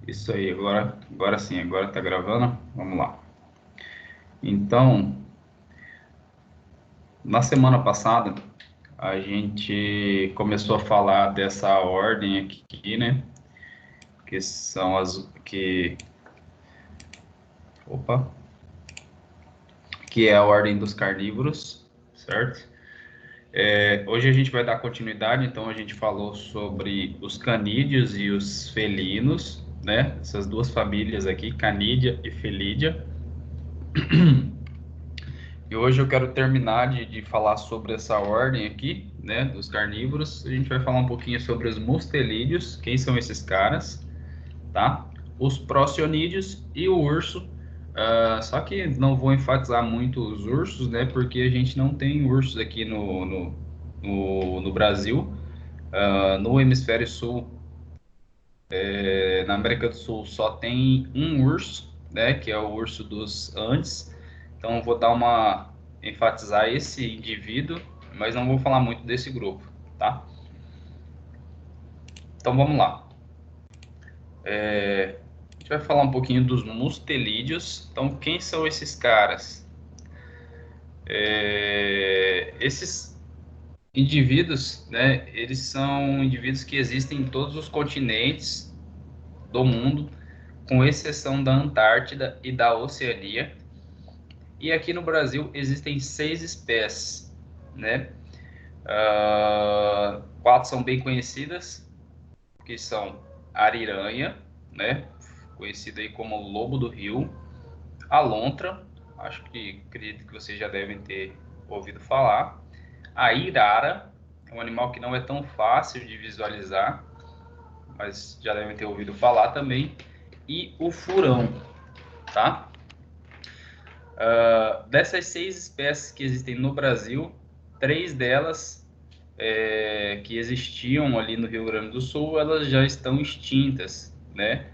Isso aí, agora sim, agora tá gravando. Vamos lá. Então, na semana passada, a gente começou a falar dessa ordem aqui, né? Que são opa, que é a ordem dos carnívoros, certo? Hoje a gente vai dar continuidade, então a gente falou sobre os canídeos e os felinos, né? Essas duas famílias aqui, Canídea e Felídea. E hoje eu quero terminar de falar sobre essa ordem aqui, né, dos carnívoros. A gente vai falar um pouquinho sobre os mustelídeos, quem são esses caras, tá? Os procionídeos e o urso. Só que não vou enfatizar muito os ursos, né, porque a gente não tem ursos aqui no Brasil. No hemisfério sul, na América do Sul, só tem um urso, né, que é o urso dos Andes. Então, eu vou dar enfatizar esse indivíduo, mas não vou falar muito desse grupo, tá? Então, vamos lá. A gente vai falar um pouquinho dos mustelídeos. Então, quem são esses caras? Esses indivíduos, né, eles são indivíduos que existem em todos os continentes do mundo, com exceção da Antártida e da Oceania. E aqui no Brasil existem 6 espécies, né? Quatro são bem conhecidas, que são a ariranha, né? Conhecida aí como lobo do rio, a lontra, acredito que vocês já devem ter ouvido falar, a irara, é um animal que não é tão fácil de visualizar, mas já devem ter ouvido falar também, e o furão, tá? Dessas 6 espécies que existem no Brasil, 3 delas que existiam ali no Rio Grande do Sul, elas já estão extintas, né?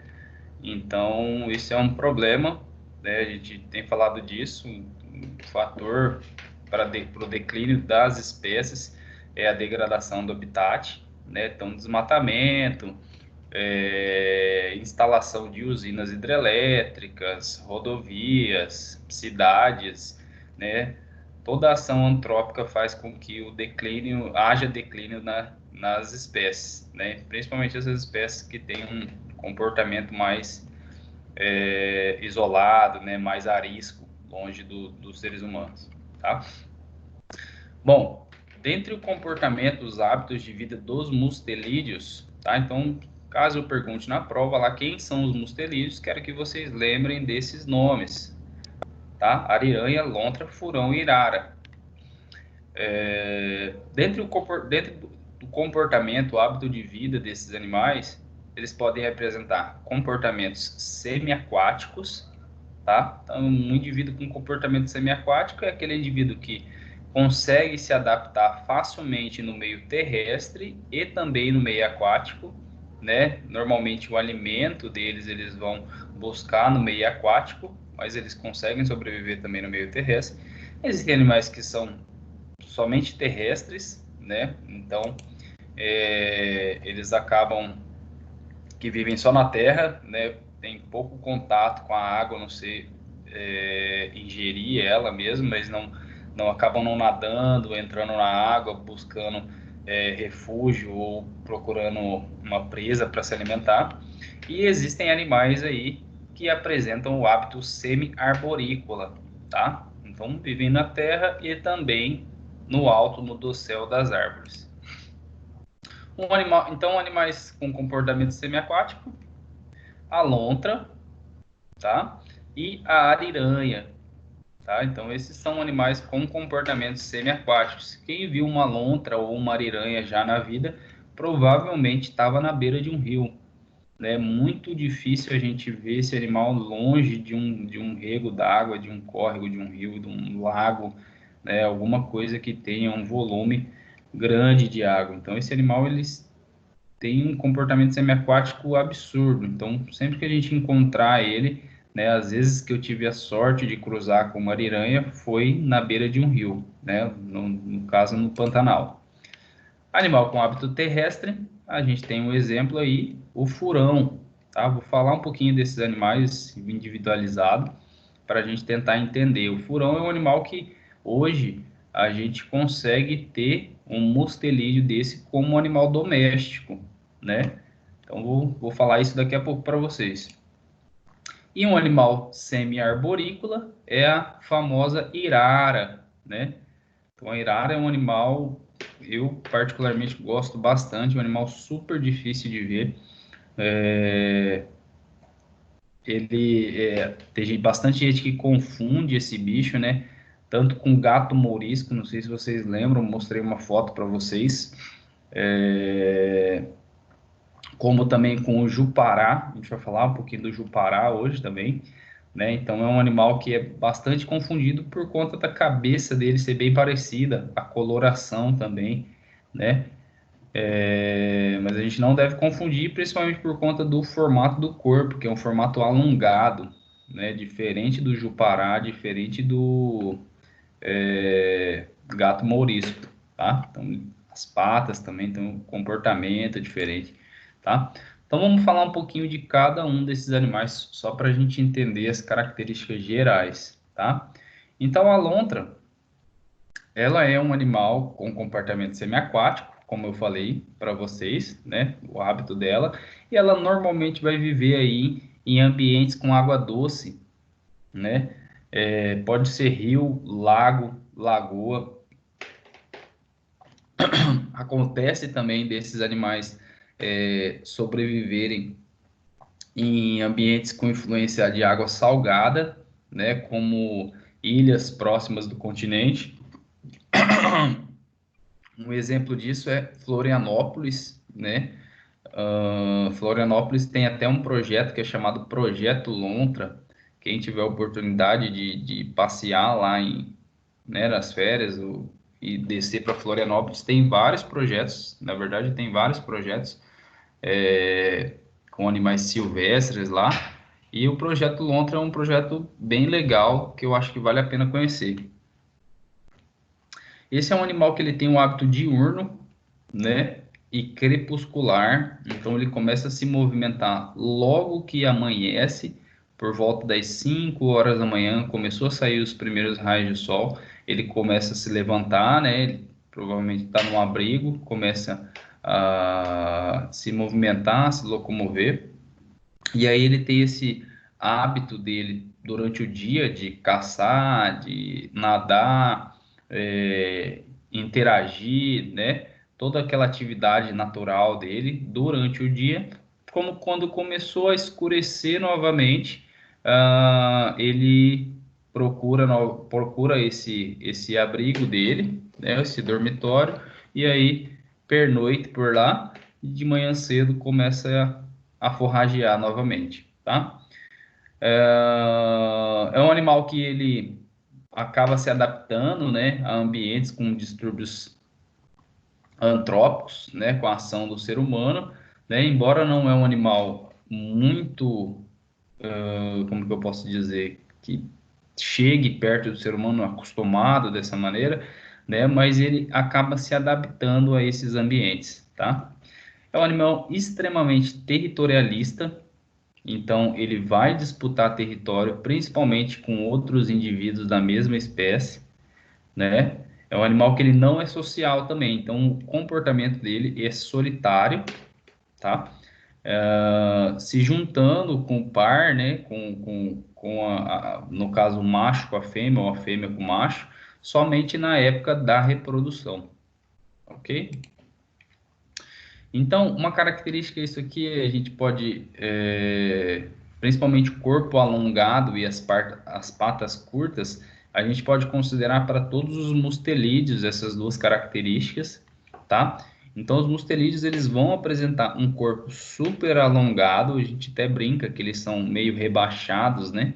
Então, isso é um problema, né? A gente tem falado disso, um fator para o declínio das espécies é a degradação do habitat, né? Então, desmatamento, instalação de usinas hidrelétricas, rodovias, cidades, né? Toda ação antrópica faz com que haja declínio nas espécies, né? Principalmente essas espécies que têm um comportamento mais isolado, né? Mais arisco, longe dos seres humanos, tá? Bom, dentre o comportamento, os hábitos de vida dos mustelídeos, tá? Então, caso eu pergunte na prova lá quem são os mustelídeos, quero que vocês lembrem desses nomes, tá? Ariranha, lontra, furão e irara. Dentro do comportamento, o hábito de vida desses animais, eles podem apresentar comportamentos semiaquáticos, tá? Então, um indivíduo com comportamento semiaquático é aquele indivíduo que consegue se adaptar facilmente no meio terrestre e também no meio aquático, né? Normalmente o alimento deles eles vão buscar no meio aquático, mas eles conseguem sobreviver também no meio terrestre. Existem animais que são somente terrestres, né? Então, eles acabam que vivem só na terra, né? Tem pouco contato com a água, não sei ingerir ela mesmo, mas não acabam não nadando, entrando na água, buscando refúgio ou procurando uma presa para se alimentar. E existem animais aí que apresentam o hábito semi-arborícola, tá? Então vivem na terra e também no alto, no dossel das árvores. Então, animais com comportamento semiaquático, a lontra, tá? E a ariranha, tá? Então, esses são animais com comportamentos semiaquáticos. Quem viu uma lontra ou uma ariranha já na vida, provavelmente estava na beira de um rio, né? É muito difícil a gente ver esse animal longe de um rego d'água, de um córrego, de um rio, de um lago, né? Alguma coisa que tenha um volume grande de água. Então, esse animal, eles tem um comportamento semiaquático absurdo. Então, sempre que a gente encontrar ele, né, às vezes que eu tive a sorte de cruzar com uma ariranha, foi na beira de um rio, né, no caso no Pantanal. Animal com hábito terrestre, a gente tem um exemplo aí, o furão, tá? Vou falar um pouquinho desses animais individualizados para a gente tentar entender. O furão é um animal que hoje a gente consegue ter um mustelídeo desse como um animal doméstico, né? Então vou falar isso daqui a pouco para vocês. E um animal semi-arborícola é a famosa irara, né? Então a irara é um animal, eu particularmente gosto bastante, um animal super difícil de ver. Tem bastante gente que confunde esse bicho, né? Tanto com gato mourisco, não sei se vocês lembram, mostrei uma foto para vocês. É, como também com o jupará, a gente vai falar um pouquinho do jupará hoje também, né? Então é um animal que é bastante confundido por conta da cabeça dele ser bem parecida, a coloração também, né? Mas a gente não deve confundir, principalmente por conta do formato do corpo, que é um formato alongado, né? Diferente do jupará, diferente do gato mourisco, tá? Então, as patas também têm um comportamento diferente, tá? Então, vamos falar um pouquinho de cada um desses animais, só para a gente entender as características gerais, tá? Então, a lontra, ela é um animal com comportamento semiaquático, como eu falei para vocês, né? O hábito dela, e ela normalmente vai viver aí em ambientes com água doce, né? Pode ser rio, lago, lagoa. Acontece também desses animais sobreviverem em ambientes com influência de água salgada, né? Como ilhas próximas do continente. Um exemplo disso é Florianópolis, né? Florianópolis tem até um projeto que é chamado Projeto Lontra. Quem tiver a oportunidade de passear lá né, nas férias e descer para Florianópolis, tem vários projetos. Na verdade, tem vários projetos com animais silvestres lá. E o Projeto Lontra é um projeto bem legal que eu acho que vale a pena conhecer. Esse é um animal que ele tem um hábito diurno, né? E crepuscular. Então ele começa a se movimentar logo que amanhece, por volta das 5 horas da manhã, começou a sair os primeiros raios de sol, ele começa a se levantar, né? Ele provavelmente está num abrigo, começa a se movimentar, se locomover. E aí ele tem esse hábito dele durante o dia de caçar, de nadar, interagir, né? Toda aquela atividade natural dele durante o dia, como quando começou a escurecer novamente, ele procura esse abrigo dele, né? Esse dormitório, e aí pernoite por lá, e de manhã cedo começa a forragear novamente, tá? É um animal que ele acaba se adaptando, né, a ambientes com distúrbios antrópicos, né, com a ação do ser humano, né, embora não é um animal muito, como que eu posso dizer, que chegue perto do ser humano acostumado dessa maneira, né, mas ele acaba se adaptando a esses ambientes, tá? É um animal extremamente territorialista, então, ele vai disputar território, principalmente com outros indivíduos da mesma espécie, né? É um animal que ele não é social também, então o comportamento dele é solitário, tá? Se juntando com o par, né? No caso, o macho com a fêmea ou a fêmea com o macho, somente na época da reprodução, ok? Então, uma característica isso aqui, a gente pode, principalmente o corpo alongado e as patas curtas, a gente pode considerar para todos os mustelídeos essas duas características, tá? Então, os mustelídeos, eles vão apresentar um corpo super alongado, a gente até brinca que eles são meio rebaixados, né?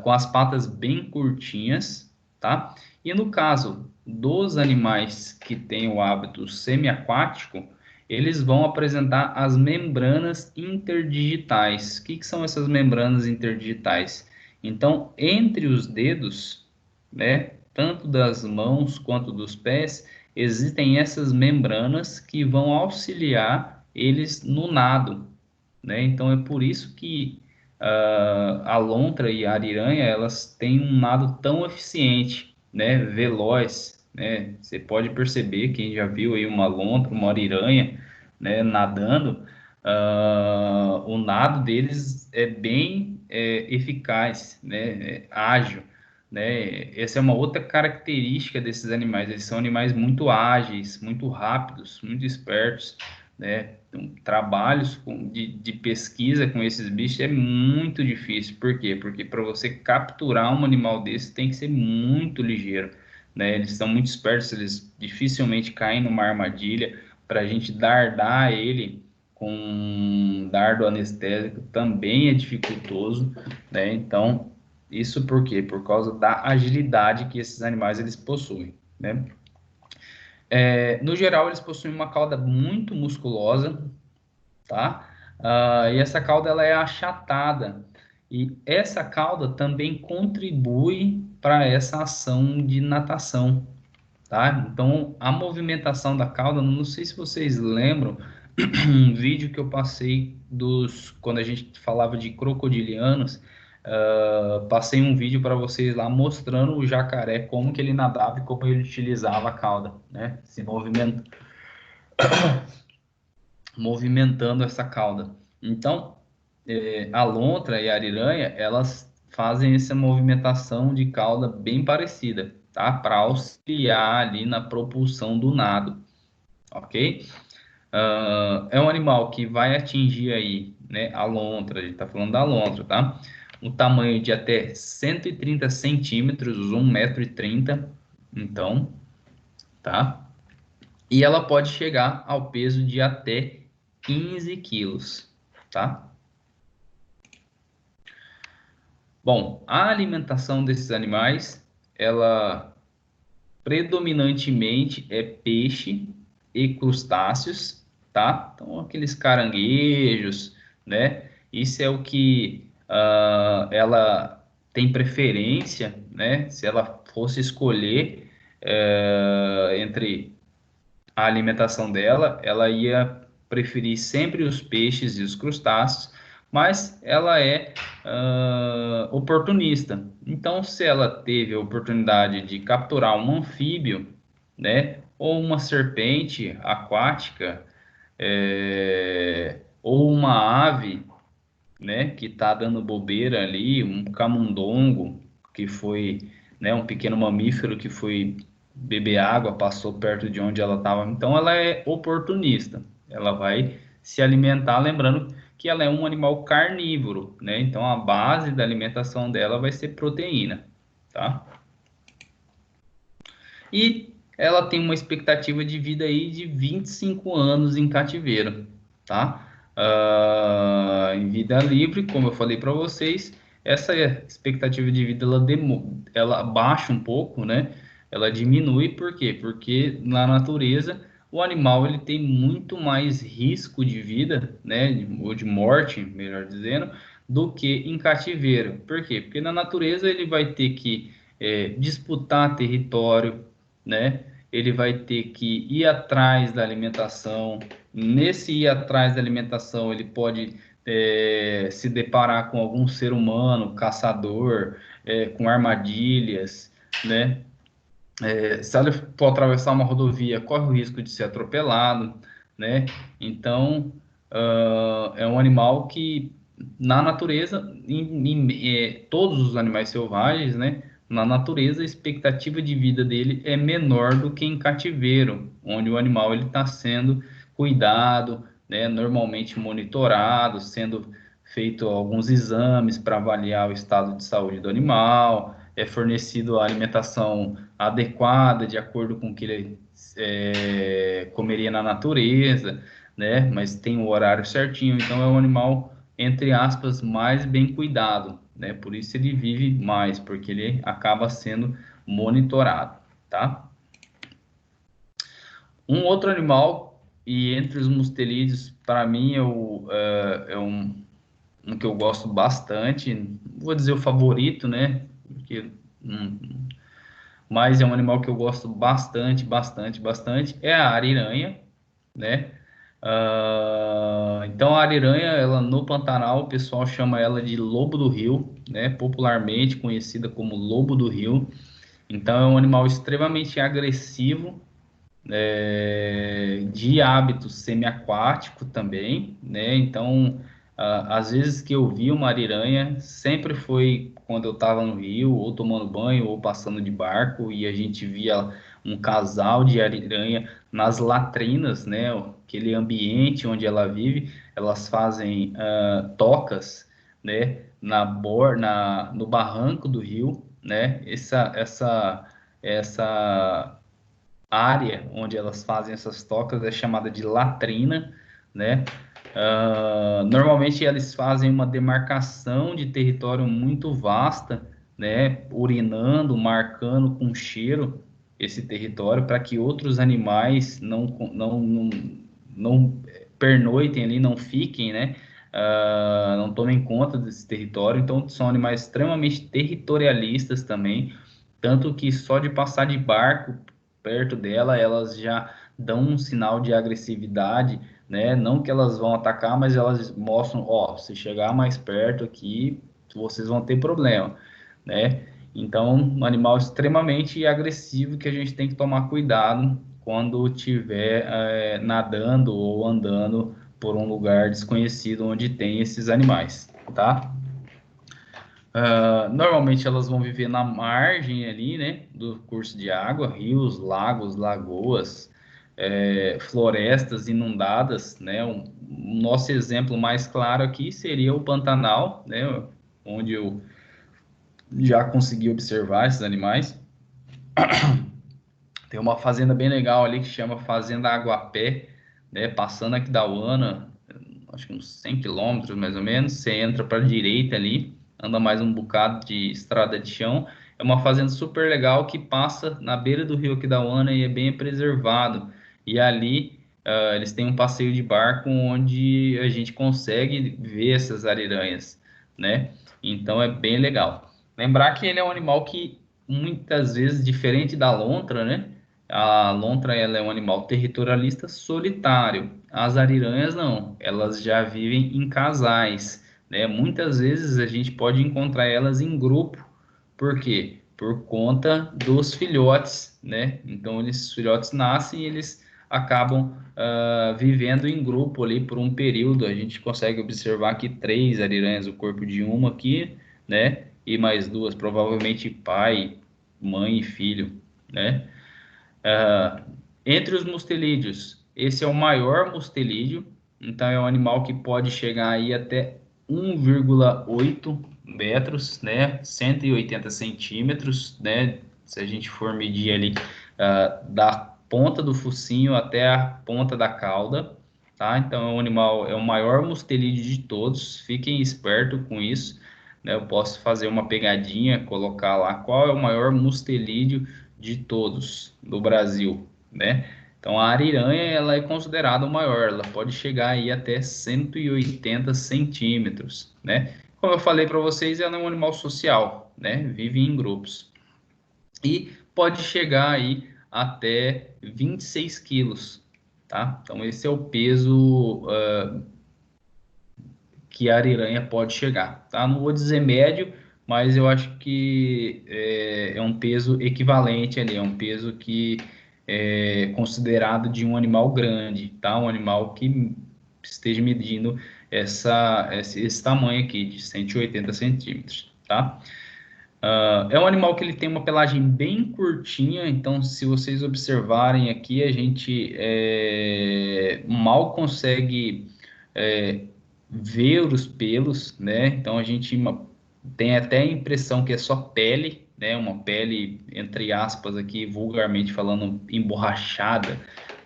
Com as patas bem curtinhas, tá? E no caso dos animais que têm o hábito semiaquático, eles vão apresentar as membranas interdigitais. O que são essas membranas interdigitais? Então, entre os dedos, né, tanto das mãos quanto dos pés, existem essas membranas que vão auxiliar eles no nado, né? Então é por isso que a lontra e a ariranha elas têm um nado tão eficiente, né? Veloz, né? Você pode perceber, quem já viu aí uma lontra, uma ariranha, né? Nadando, o nado deles é bem eficaz, né? Ágil, né? Essa é uma outra característica desses animais. Eles são animais muito ágeis, muito rápidos, muito espertos, né? Então, trabalhos de pesquisa com esses bichos é muito difícil. Por quê? Porque para você capturar um animal desse tem que ser muito ligeiro, né? Eles são muito espertos, eles dificilmente caem numa armadilha. Para a gente dardar ele com um dardo anestésico também é dificultoso, né? Então, isso por quê? Por causa da agilidade que esses animais eles possuem, né? No geral, eles possuem uma cauda muito musculosa, tá? E essa cauda ela é achatada e essa cauda também contribui para essa ação de natação, tá? Então, a movimentação da cauda, não sei se vocês lembram um vídeo que eu passei quando a gente falava de crocodilianos, passei um vídeo para vocês lá mostrando o jacaré como que ele nadava e como ele utilizava a cauda, né? Se movimentando essa cauda. Então, a lontra e a ariranha, elas fazem essa movimentação de cauda bem parecida, tá? Para auxiliar ali na propulsão do nado, ok? É um animal que vai atingir aí, né, a lontra, a gente tá falando da lontra, tá? Um tamanho de até 130 centímetros, 1,30 m, então, tá? E ela pode chegar ao peso de até 15 quilos, tá? Bom, a alimentação desses animais, ela predominantemente é peixe e crustáceos, tá? Então, aqueles caranguejos, né? Isso é o que ela tem preferência, né? Se ela fosse escolher entre a alimentação dela, ela ia preferir sempre os peixes e os crustáceos, mas ela é oportunista. Então, se ela teve a oportunidade de capturar um anfíbio, né, ou uma serpente aquática, ou uma ave, né, que está dando bobeira ali, um camundongo, que foi, né, um pequeno mamífero que foi beber água, passou perto de onde ela estava. Então, ela é oportunista. Ela vai se alimentar, lembrando que ela é um animal carnívoro, né? Então, a base da alimentação dela vai ser proteína, tá? E ela tem uma expectativa de vida aí de 25 anos em cativeiro, tá? Em vida livre, como eu falei para vocês, essa expectativa de vida ela baixa um pouco, né? Ela diminui, por quê? Porque na natureza o animal ele tem muito mais risco de vida, né? Ou de morte, melhor dizendo, do que em cativeiro. Por quê? Porque na natureza ele vai ter que disputar território, né? Ele vai ter que ir atrás da alimentação. Nesse ir atrás da alimentação, ele pode se deparar com algum ser humano, caçador, com armadilhas, né? Se ele for atravessar uma rodovia, corre o risco de ser atropelado, né? Então, é um animal que, na natureza, todos os animais selvagens, né? Na natureza, a expectativa de vida dele é menor do que em cativeiro, onde o animal ele está sendo cuidado, né? Normalmente monitorado, sendo feito alguns exames para avaliar o estado de saúde do animal, é fornecido a alimentação adequada, de acordo com o que ele comeria na natureza, né? Mas tem o horário certinho, então é um animal, entre aspas, mais bem cuidado, né? Por isso ele vive mais, porque ele acaba sendo monitorado, tá? Um outro animal, e entre os mustelídeos, para mim é um que eu gosto bastante, vou dizer o favorito, né? Porque mas é um animal que eu gosto bastante, bastante, bastante, é a ariranha, né? Então a ariranha, ela no Pantanal, o pessoal chama ela de lobo do rio, né? Popularmente conhecida como lobo do rio. Então é um animal extremamente agressivo, de hábito semiaquático também, né? Então, às vezes que eu vi uma ariranha, sempre foi quando eu estava no rio, ou tomando banho, ou passando de barco, e a gente via um casal de ariranha nas latrinas, né? Aquele ambiente onde ela vive, elas fazem tocas, né? No barranco do rio, né? Essa área onde elas fazem essas tocas é chamada de latrina, né? Normalmente eles fazem uma demarcação de território muito vasta, né? Urinando, marcando com cheiro esse território para que outros animais não pernoitem ali, não fiquem, né? Não tomem conta desse território. Então são animais extremamente territorialistas também, tanto que só de passar de barco perto dela, elas já dão um sinal de agressividade, né? Não que elas vão atacar, mas elas mostram, ó, se chegar mais perto aqui, vocês vão ter problema, né? Então, um animal extremamente agressivo que a gente tem que tomar cuidado quando estiver nadando ou andando por um lugar desconhecido onde tem esses animais, tá? Normalmente elas vão viver na margem ali, né, do curso de água, rios, lagos, lagoas, florestas inundadas, né? O nosso exemplo mais claro aqui seria o Pantanal, né, onde eu já consegui observar esses animais. Tem uma fazenda bem legal ali que chama Fazenda Aguapé, né, passando aqui da Uana, acho que uns 100 quilômetros mais ou menos. Você entra para a direita ali, anda mais um bocado de estrada de chão. É uma fazenda super legal que passa na beira do rio Aquidauana e é bem preservado. E ali eles têm um passeio de barco onde a gente consegue ver essas ariranhas, né? Então é bem legal. Lembrar que ele é um animal que muitas vezes, diferente da lontra, né? A lontra ela é um animal territorialista solitário. As ariranhas não, elas já vivem em casais, né? Muitas vezes a gente pode encontrar elas em grupo. Por quê? Por conta dos filhotes, né? Então, os filhotes nascem e eles acabam vivendo em grupo ali por um período. A gente consegue observar que três ariranhas, o corpo de uma aqui, né? E mais duas, provavelmente pai, mãe e filho, né? Ah, Entre os mustelídeos, esse é o maior mustelídeo, então é um animal que pode chegar aí até 1,8 metros, né? 180 centímetros, né? Se a gente for medir ali da ponta do focinho até a ponta da cauda, tá? Então é um animal, é o maior mustelídeo de todos, fiquem espertos com isso, né? Eu posso fazer uma pegadinha, colocar lá qual é o maior mustelídeo de todos do Brasil, né? Então a ariranha ela é considerada o maior, ela pode chegar aí até 180 centímetros, né? Como eu falei para vocês, ela é um animal social, né? Vive em grupos e pode chegar aí até 26 quilos, tá? Então esse é o peso que a ariranha pode chegar, tá? Não vou dizer médio, mas eu acho que é um peso equivalente ali, é um peso que é considerado de um animal grande, tá? Um animal que esteja medindo esse tamanho aqui, de 180 centímetros, tá? É um animal que ele tem uma pelagem bem curtinha, então se vocês observarem aqui, a gente mal consegue é, ver os pelos, né? Então a gente tem até a impressão que é só pele, né? Uma pele, entre aspas, aqui, vulgarmente falando, emborrachada,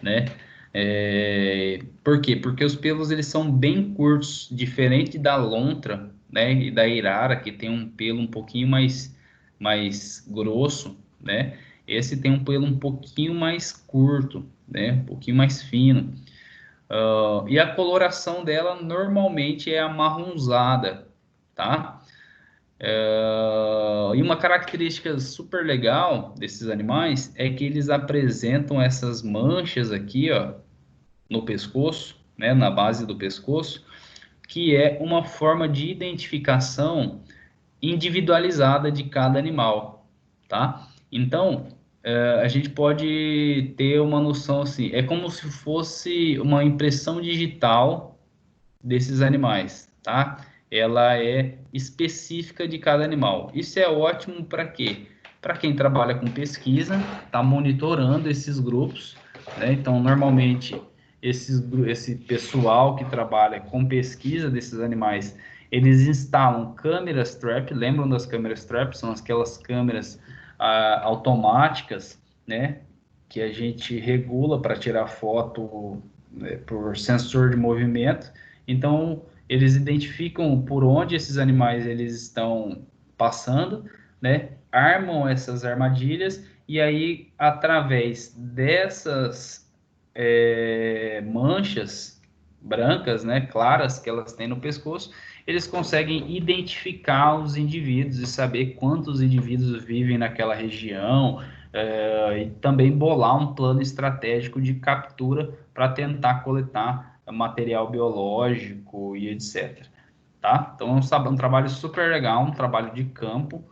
né? Por quê? Porque os pelos eles são bem curtos, diferente da lontra, né? E da irara, que tem um pelo um pouquinho mais grosso, né? Esse tem um pelo um pouquinho mais curto, né? Um pouquinho mais fino. E a coloração dela normalmente é amarronzada, tá? E uma característica super legal desses animais é que eles apresentam essas manchas aqui, ó, no pescoço, né, na base do pescoço, que é uma forma de identificação individualizada de cada animal, tá? Então, a gente pode ter uma noção assim, é como se fosse uma impressão digital desses animais, tá? Ela é específica de cada animal. Isso é ótimo para quê? Para quem trabalha com pesquisa, está monitorando esses grupos, né? Então, normalmente, esse pessoal que trabalha com pesquisa desses animais, eles instalam câmeras trap, lembram das câmeras trap? São aquelas câmeras automáticas, né? Que a gente regula para tirar foto, né, por sensor de movimento. Então, eles identificam por onde esses animais eles estão passando, né? Armam essas armadilhas e aí, através dessas manchas brancas, né, claras que elas têm no pescoço, eles conseguem identificar os indivíduos e saber quantos indivíduos vivem naquela região, e também bolar um plano estratégico de captura para tentar coletar material biológico e etc. Tá? Então é um trabalho super legal, um trabalho de campo.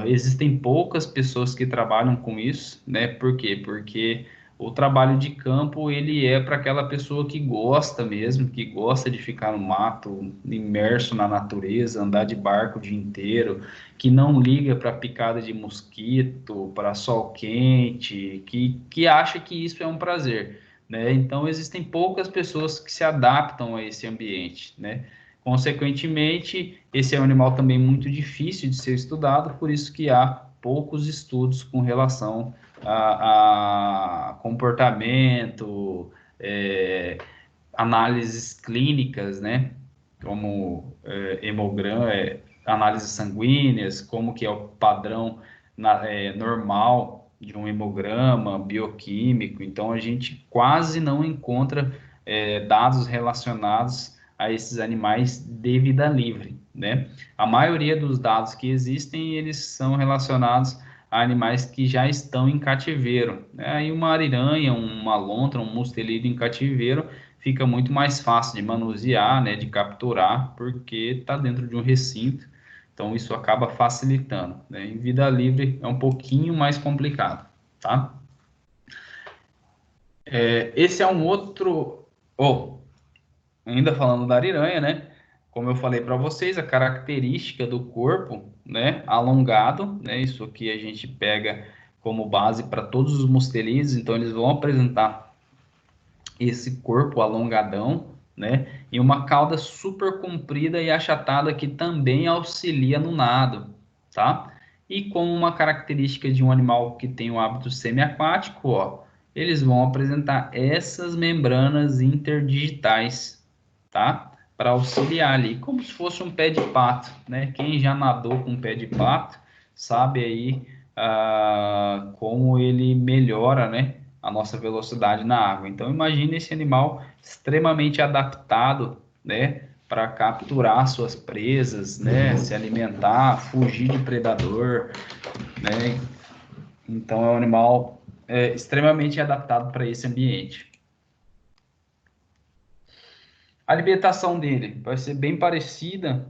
Existem poucas pessoas que trabalham com isso, né? Por quê? Porque o trabalho de campo ele é para aquela pessoa que gosta mesmo, que gosta de ficar no mato, imerso na natureza, andar de barco o dia inteiro, que não liga para picada de mosquito, para sol quente, que acha que isso é um prazer, né? Então existem poucas pessoas que se adaptam a esse ambiente, né? Consequentemente, esse é um animal também muito difícil de ser estudado, por isso que há poucos estudos com relação a comportamento, análises clínicas, né? Como hemograma, análises sanguíneas, como que é o padrão normal de um hemograma bioquímico. Então, a gente quase não encontra dados relacionados a esses animais de vida livre, né? A maioria dos dados que existem, eles são relacionados a animais que já estão em cativeiro, né? Aí uma ariranha, uma lontra, um mustelídeo em cativeiro fica muito mais fácil de manusear, né, de capturar, porque está dentro de um recinto, então isso acaba facilitando, né? Em vida livre é um pouquinho mais complicado, tá? Esse é um outro... Oh, ainda falando da ariranha, né? Como eu falei para vocês, a característica do corpo, né, alongado, né? Isso aqui a gente pega como base para todos os mustelídeos, então eles vão apresentar esse corpo alongadão, né? E uma cauda super comprida e achatada que também auxilia no nado, tá? E como uma característica de um animal que tem o hábito semiaquático, ó, eles vão apresentar essas membranas interdigitais, tá? Para auxiliar ali, como se fosse um pé de pato, né? Quem já nadou com um pé de pato sabe aí como ele melhora, né? A nossa velocidade na água. Então, imagine esse animal extremamente adaptado, né, para capturar suas presas, né, se alimentar, fugir de predador, né. Então, é um animal extremamente adaptado para esse ambiente. A alimentação dele vai ser bem parecida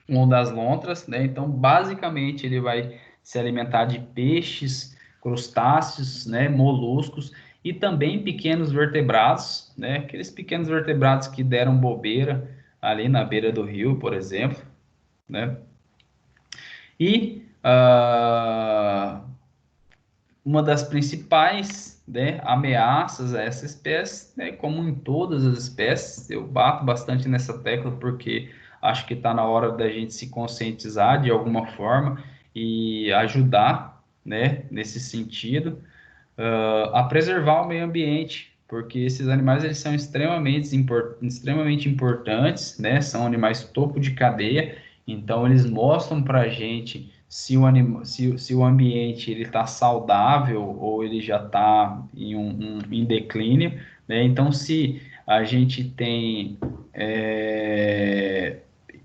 com o das lontras, né? Então, basicamente, ele vai se alimentar de peixes, crustáceos, né, moluscos e também pequenos vertebrados, né? Aqueles pequenos vertebrados que deram bobeira ali na beira do rio, por exemplo, né? E uma das principais, né, ameaças a essa espécie, né, como em todas as espécies, eu bato bastante nessa tecla porque acho que está na hora da gente se conscientizar de alguma forma e ajudar, né, nesse sentido, a preservar o meio ambiente, porque esses animais eles são extremamente importantes, né, são animais topo de cadeia, então eles mostram para a gente se o ambiente ele está saudável ou ele já está em declínio, né? Então, se a gente tem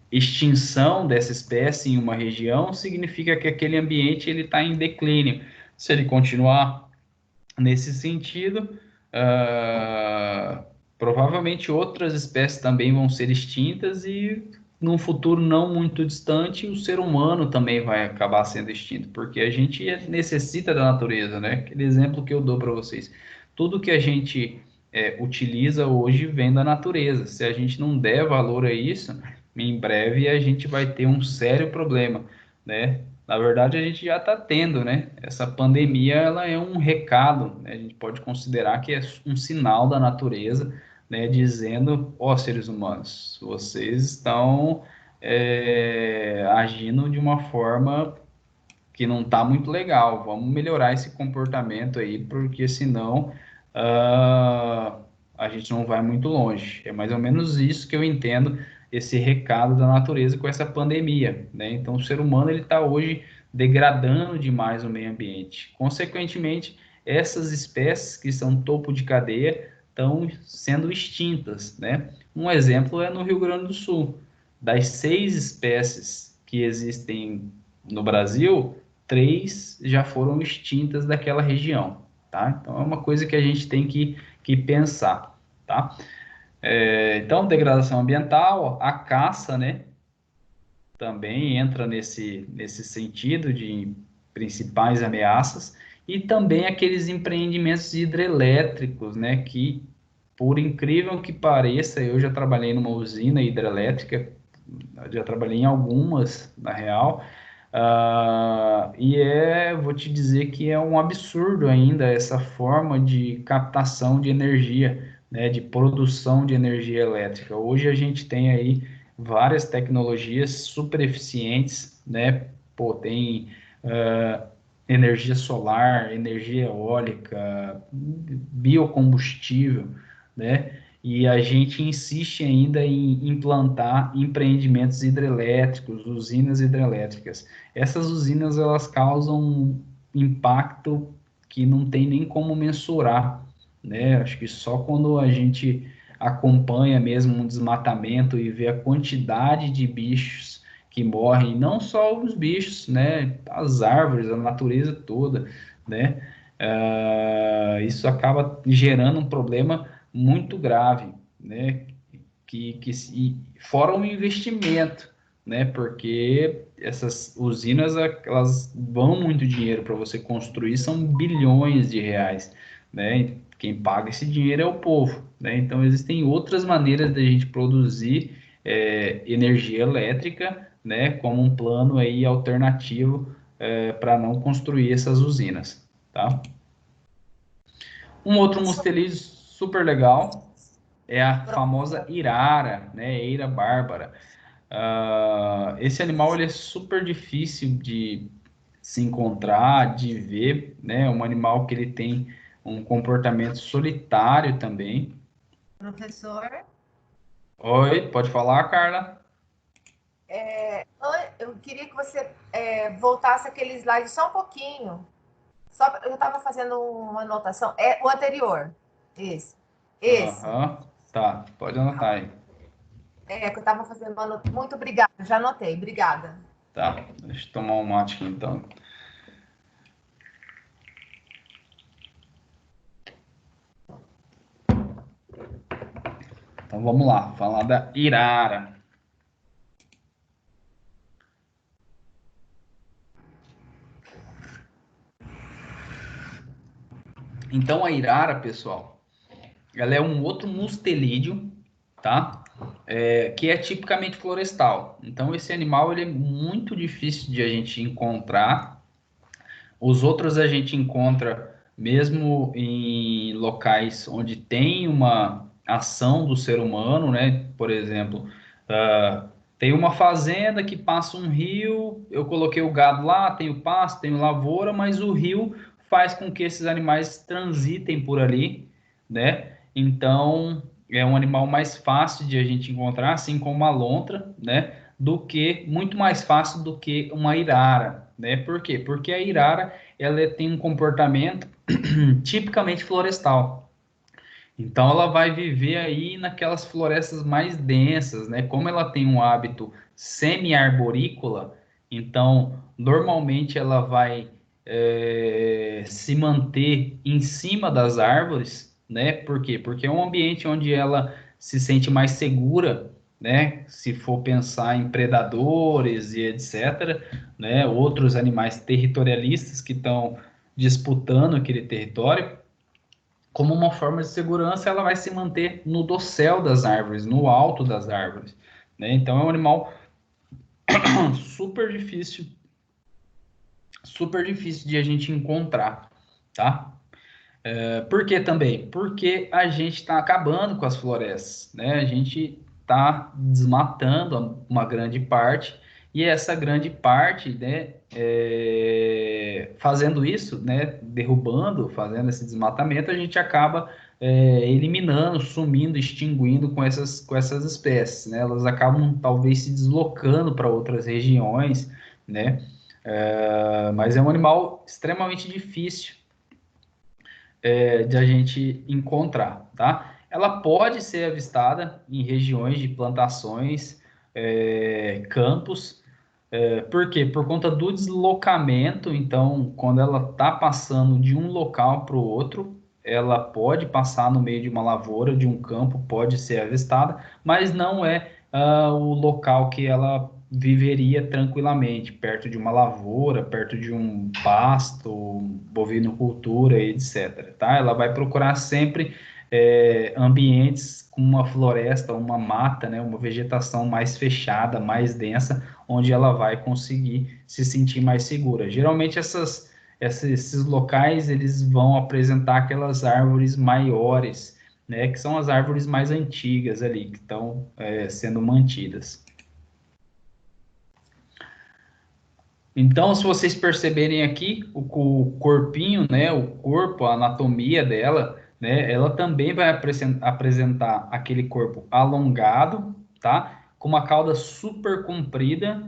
extinção dessa espécie em uma região, significa que aquele ambiente ele está em declínio. Se ele continuar nesse sentido, provavelmente outras espécies também vão ser extintas e num futuro não muito distante o ser humano também vai acabar sendo extinto, porque a gente necessita da natureza, né? Aquele exemplo que eu dou para vocês. Tudo que a gente utiliza hoje vem da natureza. Se a gente não der valor a isso, em breve a gente vai ter um sério problema, né? Na verdade, a gente já está tendo, né? Essa pandemia, ela é um recado, né? A gente pode considerar que é um sinal da natureza, né? Dizendo, ó, seres humanos, vocês estão agindo de uma forma que não está muito legal. Vamos melhorar esse comportamento aí, porque senão ah, a gente não vai muito longe. É mais ou menos isso que eu entendo esse recado da natureza com essa pandemia, né? Então, o ser humano ele está hoje degradando demais o meio ambiente. Consequentemente, essas espécies que são topo de cadeia estão sendo extintas, né? Um exemplo é no Rio Grande do Sul. Das 6 espécies que existem no Brasil, 3 já foram extintas daquela região, tá? Então é uma coisa que a gente tem que pensar, tá? Então, degradação ambiental, a caça, né, também entra nesse sentido de principais ameaças, e também aqueles empreendimentos hidrelétricos, né, que, por incrível que pareça, eu já trabalhei numa usina hidrelétrica, já trabalhei em algumas, na real, e vou te dizer que é um absurdo ainda essa forma de captação de energia, né, de produção de energia elétrica. Hoje a gente tem aí várias tecnologias super eficientes, né? Pô, tem energia solar, energia eólica, biocombustível, né? E a gente insiste ainda em implantar empreendimentos hidrelétricos, usinas hidrelétricas. Essas usinas elas causam um impacto que não tem nem como mensurar, né? Acho que só quando a gente acompanha mesmo um desmatamento e vê a quantidade de bichos que morrem, não só os bichos, né? As árvores, a natureza toda, né? Isso acaba gerando um problema muito grave, né? E fora o investimento, né? Porque essas usinas elas vão muito dinheiro para você construir, são bilhões de reais, né? Quem paga esse dinheiro é o povo, né? Então existem outras maneiras de a gente produzir energia elétrica, né? Como um plano aí alternativo para não construir essas usinas, tá? Um outro Professor, mustelídeo super legal é a famosa irara, né? Eira bárbara. Esse animal ele é super difícil de se encontrar, de ver, né? Um animal que ele tem um comportamento solitário também. professor, Oi, pode falar, Carla? eu queria que você voltasse aquele slide só um pouquinho. Eu estava fazendo uma anotação. É o anterior. Esse. Esse. Aham, tá, pode anotar aí. Que eu estava fazendo uma anotação. Muito obrigada, já anotei. Obrigada. Tá, deixa eu tomar um mate aqui então. Então vamos lá, falar da irara. Então a irara, pessoal, ela é um outro mustelídeo, tá? Que é tipicamente florestal. Então esse animal ele é muito difícil de a gente encontrar. Os outros a gente encontra mesmo em locais onde tem uma ação do ser humano, né? Por exemplo, tem uma fazenda que passa um rio, eu coloquei o gado lá, tenho pasto, tenho lavoura, mas o rio faz com que esses animais transitem por ali, né? Então é um animal mais fácil de a gente encontrar, assim como a lontra, né? Do que muito mais fácil do que uma irara, né? Por quê? Porque a irara ela tem um comportamento tipicamente florestal. Então ela vai viver aí naquelas florestas mais densas, né? Como ela tem um hábito semi-arborícola, então normalmente ela vai se manter em cima das árvores, né? Por quê? Porque é um ambiente onde ela se sente mais segura, né? Se for pensar em predadores e etc., né? Outros animais territorialistas que estão disputando aquele território, como uma forma de segurança, ela vai se manter no dossel das árvores, no alto das árvores, né? Então é um animal super difícil, super difícil de a gente encontrar, tá? Por que também? Porque a gente está acabando com as florestas, né? A gente está desmatando uma grande parte, e essa grande parte, né, fazendo isso, né, derrubando, fazendo esse desmatamento, a gente acaba eliminando, sumindo, extinguindo com essas espécies, né? Elas acabam talvez se deslocando para outras regiões, né? Mas é um animal extremamente difícil de a gente encontrar, tá? Ela pode ser avistada em regiões de plantações, campos, por quê? Por conta do deslocamento. Então, quando ela está passando de um local para o outro, ela pode passar no meio de uma lavoura, de um campo, pode ser avistada, mas não é o local que ela viveria tranquilamente, perto de uma lavoura, perto de um pasto, bovinocultura, etc. Tá? Ela vai procurar sempre ambientes com uma floresta, uma mata, né, uma vegetação mais fechada, mais densa, onde ela vai conseguir se sentir mais segura. Geralmente esses locais eles vão apresentar aquelas árvores maiores, né, que são as árvores mais antigas ali, que estão sendo mantidas. Então, se vocês perceberem aqui, o corpinho, né, o corpo, a anatomia dela, né, ela também vai apresentar aquele corpo alongado, tá? Com uma cauda super comprida.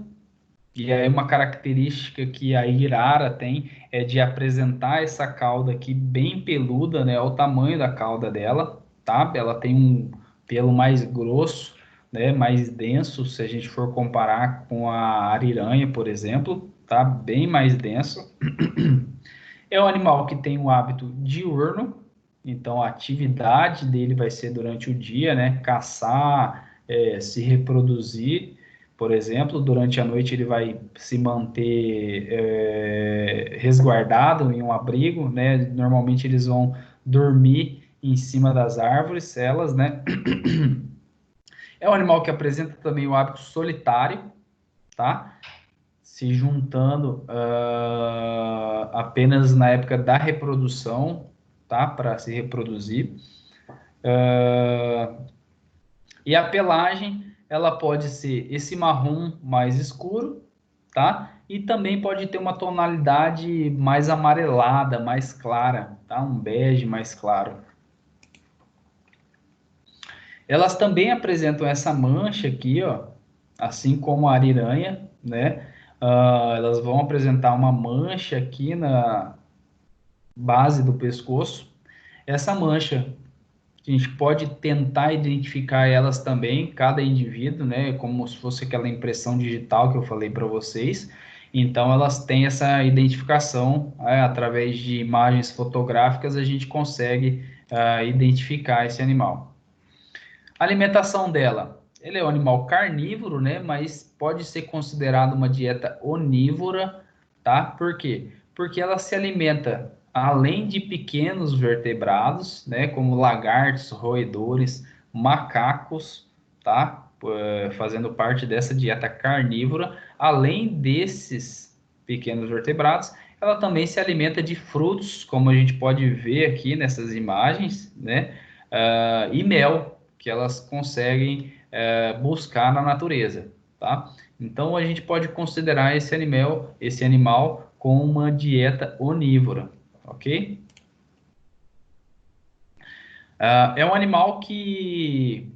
E aí uma característica que a Irara tem é de apresentar essa cauda aqui bem peluda, né? Olha o tamanho da cauda dela, tá? Ela tem um pelo mais grosso, né? Mais denso, se a gente for comparar com a ariranha, por exemplo, tá? Bem mais denso. É um animal que tem um hábito diurno, então a atividade dele vai ser durante o dia, né? Caçar, se reproduzir. Por exemplo, durante a noite ele vai se manter resguardado em um abrigo, né? Normalmente eles vão dormir em cima das árvores, elas, né? É um animal que apresenta também o hábito solitário, tá? Se juntando apenas na época da reprodução, tá? Para se reproduzir. E a pelagem, ela pode ser esse marrom mais escuro, tá? E também pode ter uma tonalidade mais amarelada, mais clara, tá? Um bege mais claro. Elas também apresentam essa mancha aqui, ó, assim como a ariranha, né? Elas vão apresentar uma mancha aqui na base do pescoço. Essa mancha, a gente pode tentar identificar elas também, cada indivíduo, né? Como se fosse aquela impressão digital que eu falei para vocês. Então, elas têm essa identificação, através de imagens fotográficas, a gente consegue identificar esse animal. A alimentação dela, ele é um animal carnívoro, né? Mas pode ser considerado uma dieta onívora, tá? Por quê? Porque ela se alimenta além de pequenos vertebrados, né? Como lagartos, roedores, macacos, tá? Fazendo parte dessa dieta carnívora. Além desses pequenos vertebrados, ela também se alimenta de frutos, como a gente pode ver aqui nessas imagens, né? E mel, que elas conseguem buscar na natureza, tá? Então a gente pode considerar esse animal com uma dieta onívora, ok? É um animal que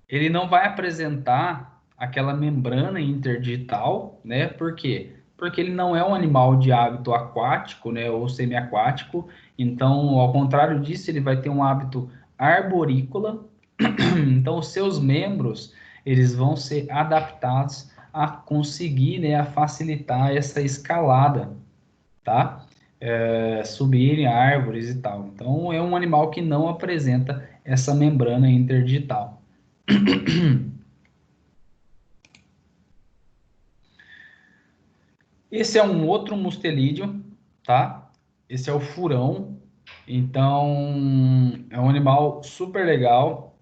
ele não vai apresentar aquela membrana interdigital, né? Por quê? Porque ele não é um animal de hábito aquático, né? Ou semiaquático. Então, ao contrário disso, ele vai ter um hábito arborícola. Então, os seus membros, eles vão ser adaptados a conseguir, né, a facilitar essa escalada, tá? subir em árvores e tal. Então, é um animal que não apresenta essa membrana interdigital. Esse é um outro mustelídeo, tá? Esse é o furão. Então, é um animal super legal,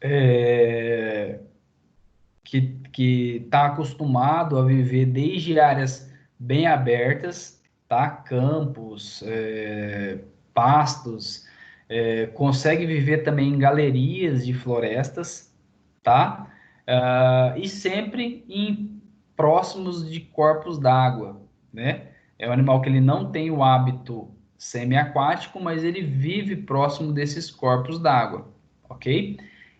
é, que está acostumado a viver desde áreas bem abertas, tá? Campos, pastos, consegue viver também em galerias de florestas, tá? E sempre em próximos de corpos d'água, né? É um animal que ele não tem o hábito semiaquático, mas ele vive próximo desses corpos d'água, ok?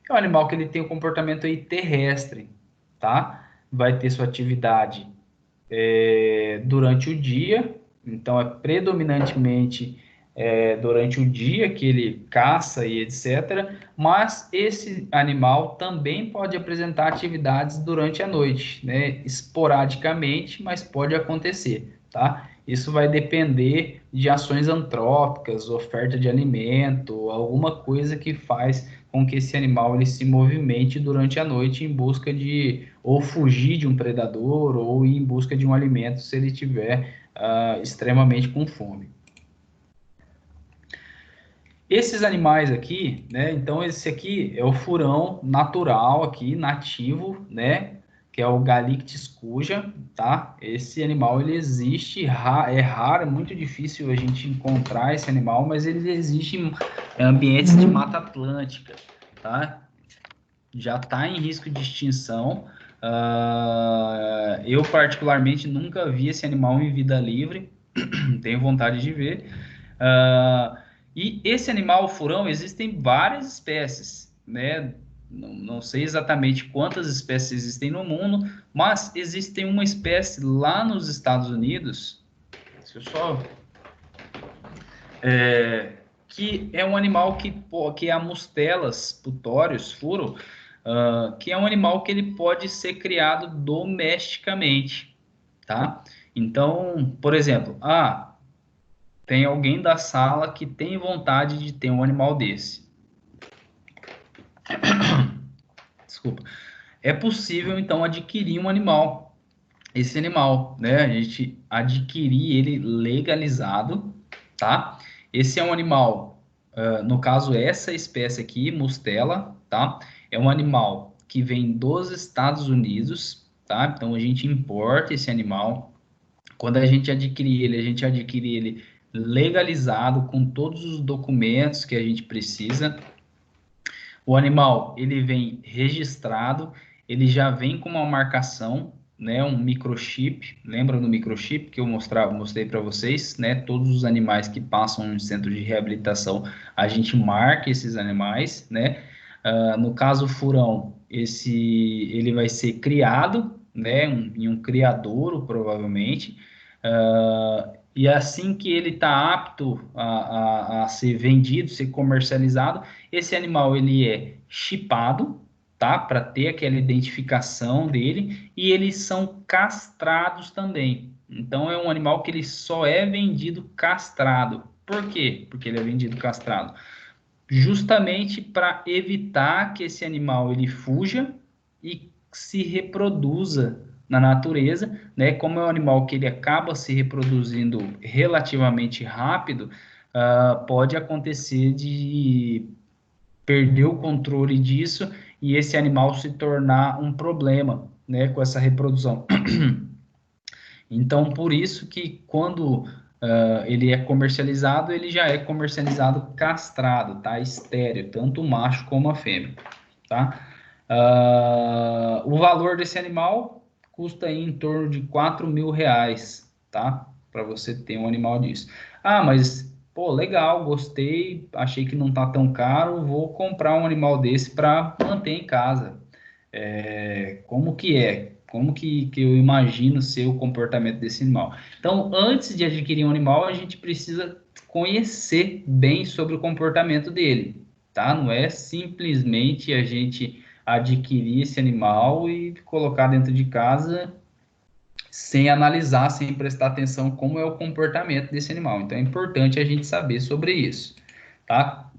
É um animal que ele tem um comportamento aí terrestre, tá? Vai ter sua atividade durante o dia, então é predominantemente durante o dia que ele caça e etc. Mas esse animal também pode apresentar atividades durante a noite, né? Esporadicamente, mas pode acontecer, tá? Isso vai depender de ações antrópicas, oferta de alimento, alguma coisa que faz com que esse animal ele se movimente durante a noite em busca de ou fugir de um predador ou ir em busca de um alimento se ele estiver extremamente com fome. Esses animais aqui, né? Então esse aqui é o furão natural aqui, nativo, né? Que é o Galictis cuja, tá? Esse animal ele existe, é raro, é muito difícil a gente encontrar esse animal, mas ele existe em ambientes de Mata Atlântica, tá? Já está em risco de extinção. Eu particularmente nunca vi esse animal em vida livre, tenho vontade de ver. E esse animal, o furão, existem várias espécies, né? Não sei exatamente quantas espécies existem no mundo, mas existem uma espécie lá nos Estados Unidos, deixa eu só, que é um animal que é a Mustelas putórios, furo, que é um animal que ele pode ser criado domesticamente, tá? Então, por exemplo, tem alguém da sala que tem vontade de ter um animal desse. Desculpa. É possível, então, adquirir um animal. Esse animal, né? A gente adquirir ele legalizado, tá? Esse é um animal, no caso, essa espécie aqui, Mustela, tá? É um animal que vem dos Estados Unidos, tá? Então, a gente importa esse animal. Quando a gente adquire ele legalizado, com todos os documentos que a gente precisa. O animal, ele vem registrado, ele já vem com uma marcação, né, um microchip. Lembra do microchip que eu mostrei para vocês, né? Todos os animais que passam no centro de reabilitação, a gente marca esses animais, né? No caso furão, ele vai ser criado, né, em um criadouro, provavelmente. E assim que ele está apto a ser vendido, ser comercializado, esse animal ele é chipado, tá? Para ter aquela identificação dele, e eles são castrados também. Então é um animal que ele só é vendido castrado. Por quê? Porque ele é vendido castrado. Justamente para evitar que esse animal ele fuja e se reproduza na natureza, né? Como é um animal que ele acaba se reproduzindo relativamente rápido, pode acontecer de perder o controle disso e esse animal se tornar um problema, né, com essa reprodução. Então, por isso que quando ele é comercializado, ele já é comercializado castrado, tá? Estéreo, tanto o macho como a fêmea, tá? O valor desse animal custa aí em torno de R$ 4.000, tá? Para você ter um animal disso. Mas, pô, legal, gostei, achei que não tá tão caro, vou comprar um animal desse para manter em casa. Como que é? Como que eu imagino ser o comportamento desse animal? Então, antes de adquirir um animal, a gente precisa conhecer bem sobre o comportamento dele, tá? Não é simplesmente a gente adquirir esse animal e colocar dentro de casa sem analisar, sem prestar atenção como é o comportamento desse animal. Então é importante a gente saber sobre isso, tá?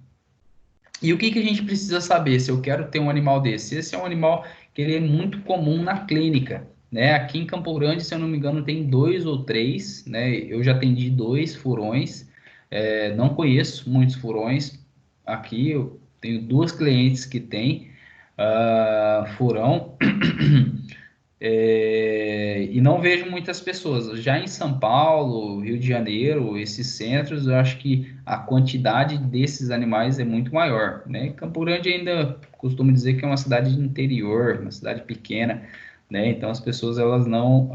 E o que que a gente precisa saber se eu quero ter um animal desse? Esse é um animal que ele é muito comum na clínica, né? Aqui em Campo Grande, se eu não me engano, tem 2 ou 3, né? Eu já atendi 2 furões, não conheço muitos furões aqui, eu tenho 2 clientes que têm furão. E não vejo muitas pessoas. Já em São Paulo, Rio de Janeiro, esses centros, eu acho que a quantidade desses animais é muito maior, né? Campo Grande ainda costumo dizer que é uma cidade de interior, uma cidade pequena, né? Então as pessoas elas não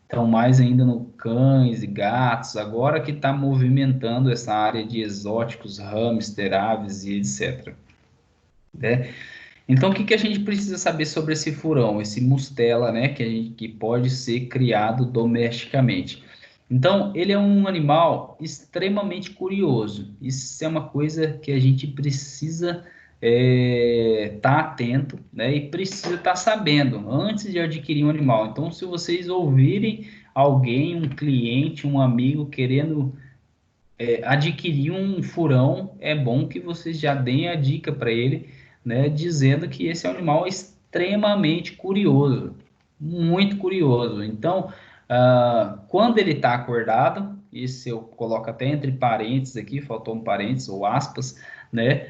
estão mais ainda no cães e gatos, agora que está movimentando essa área de exóticos, hamster, aves e etc. Né? Então, o que que a gente precisa saber sobre esse furão, esse mustela, né, que pode ser criado domesticamente? Então, ele é um animal extremamente curioso. Isso é uma coisa que a gente precisa estar atento, né, e precisa estar sabendo antes de adquirir um animal. Então, se vocês ouvirem alguém, um cliente, um amigo querendo adquirir um furão, é bom que vocês já deem a dica para ele, né, dizendo que esse animal é extremamente curioso, muito curioso. Então, quando ele está acordado, isso eu coloco até entre parênteses aqui, faltou um parênteses ou aspas, né?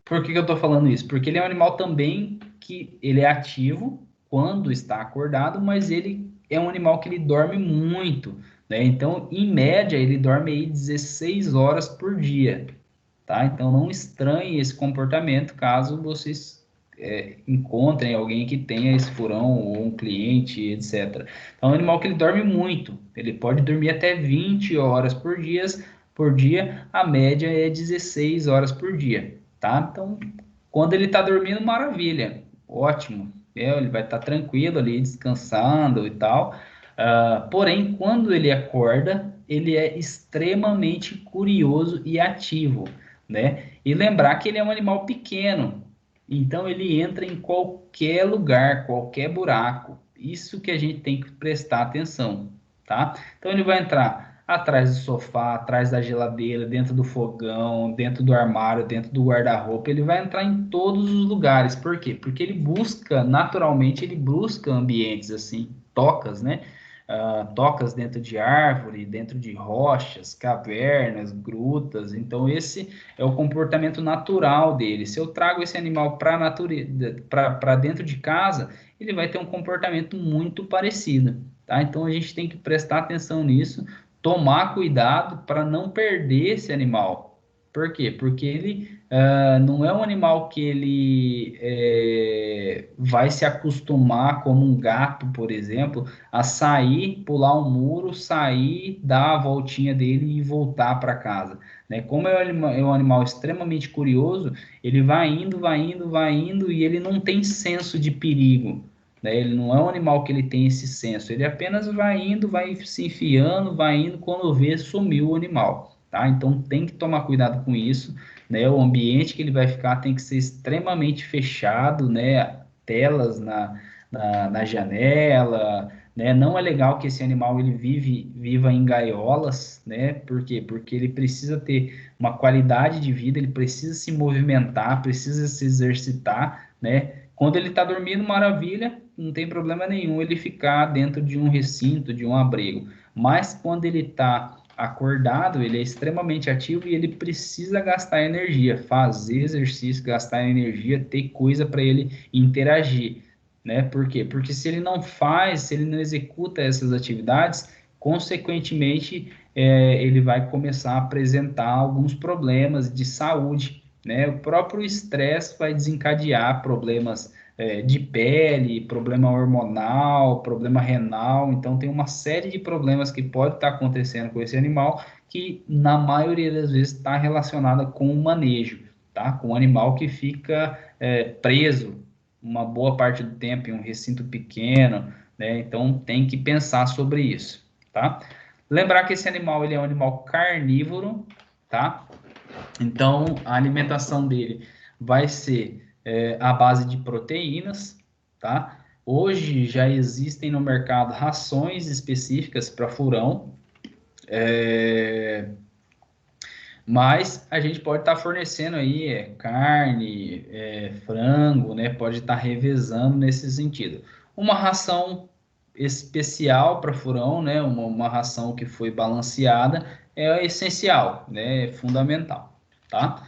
Por que que eu estou falando isso? Porque ele é um animal também que ele é ativo quando está acordado, mas ele é um animal que ele dorme muito, né? Então, em média, ele dorme aí 16 horas por dia, tá? Então, não estranhe esse comportamento caso vocês encontrem alguém que tenha esse furão ou um cliente, etc. Então, é um animal que ele dorme muito. Ele pode dormir até 20 horas por dia, a média é 16 horas por dia, tá? Então, quando ele está dormindo, maravilha, ótimo. Ele vai estar tranquilo ali, descansando e tal. Porém, quando ele acorda, ele é extremamente curioso e ativo, né? E lembrar que ele é um animal pequeno, então ele entra em qualquer lugar, qualquer buraco. Isso que a gente tem que prestar atenção, tá? Então ele vai entrar atrás do sofá, atrás da geladeira, dentro do fogão, dentro do armário, dentro do guarda-roupa. Ele vai entrar em todos os lugares. Por quê? Porque ele busca, naturalmente, ele busca ambientes assim, tocas, né? Tocas dentro de árvore, dentro de rochas, cavernas, grutas. Então, esse é o comportamento natural dele. Se eu trago esse animal para natureza, para dentro de casa, ele vai ter um comportamento muito parecido, tá? Então, a gente tem que prestar atenção nisso, tomar cuidado para não perder esse animal. Por quê? Porque ele não é um animal que ele vai se acostumar, como um gato, por exemplo, a sair, pular um muro, sair, dar a voltinha dele e voltar para casa, né? Como é um animal extremamente curioso, ele vai indo, vai indo, vai indo e ele não tem senso de perigo, né? Ele não é um animal que ele tem esse senso, ele apenas vai indo, vai se enfiando, vai indo, quando vê, sumiu o animal, tá? Então tem que tomar cuidado com isso, né? O ambiente que ele vai ficar tem que ser extremamente fechado, né? Telas na janela, né? Não é legal que esse animal ele viva em gaiolas, né? Por quê? Porque ele precisa ter uma qualidade de vida, ele precisa se movimentar, precisa se exercitar, né? Quando ele está dormindo, maravilha, não tem problema nenhum ele ficar dentro de um recinto, de um abrigo. Mas quando ele está acordado, ele é extremamente ativo e ele precisa gastar energia, fazer exercício, gastar energia, ter coisa para ele interagir, né? Por quê? Porque se ele não faz, se ele não executa essas atividades, consequentemente, ele vai começar a apresentar alguns problemas de saúde, né? O próprio estresse vai desencadear problemas de pele, problema hormonal, problema renal. Então, tem uma série de problemas que pode estar acontecendo com esse animal que, na maioria das vezes, está relacionada com o manejo, tá? Com o animal que fica preso uma boa parte do tempo em um recinto pequeno, né? Então, tem que pensar sobre isso, tá? Lembrar que esse animal, ele é um animal carnívoro, tá? Então, a alimentação dele vai ser à base de proteínas, tá? Hoje já existem no mercado rações específicas para furão, mas a gente pode estar fornecendo aí carne, frango, né? Pode estar revezando nesse sentido. Uma ração especial para furão, né? Uma ração que foi balanceada é essencial, né? É fundamental, tá?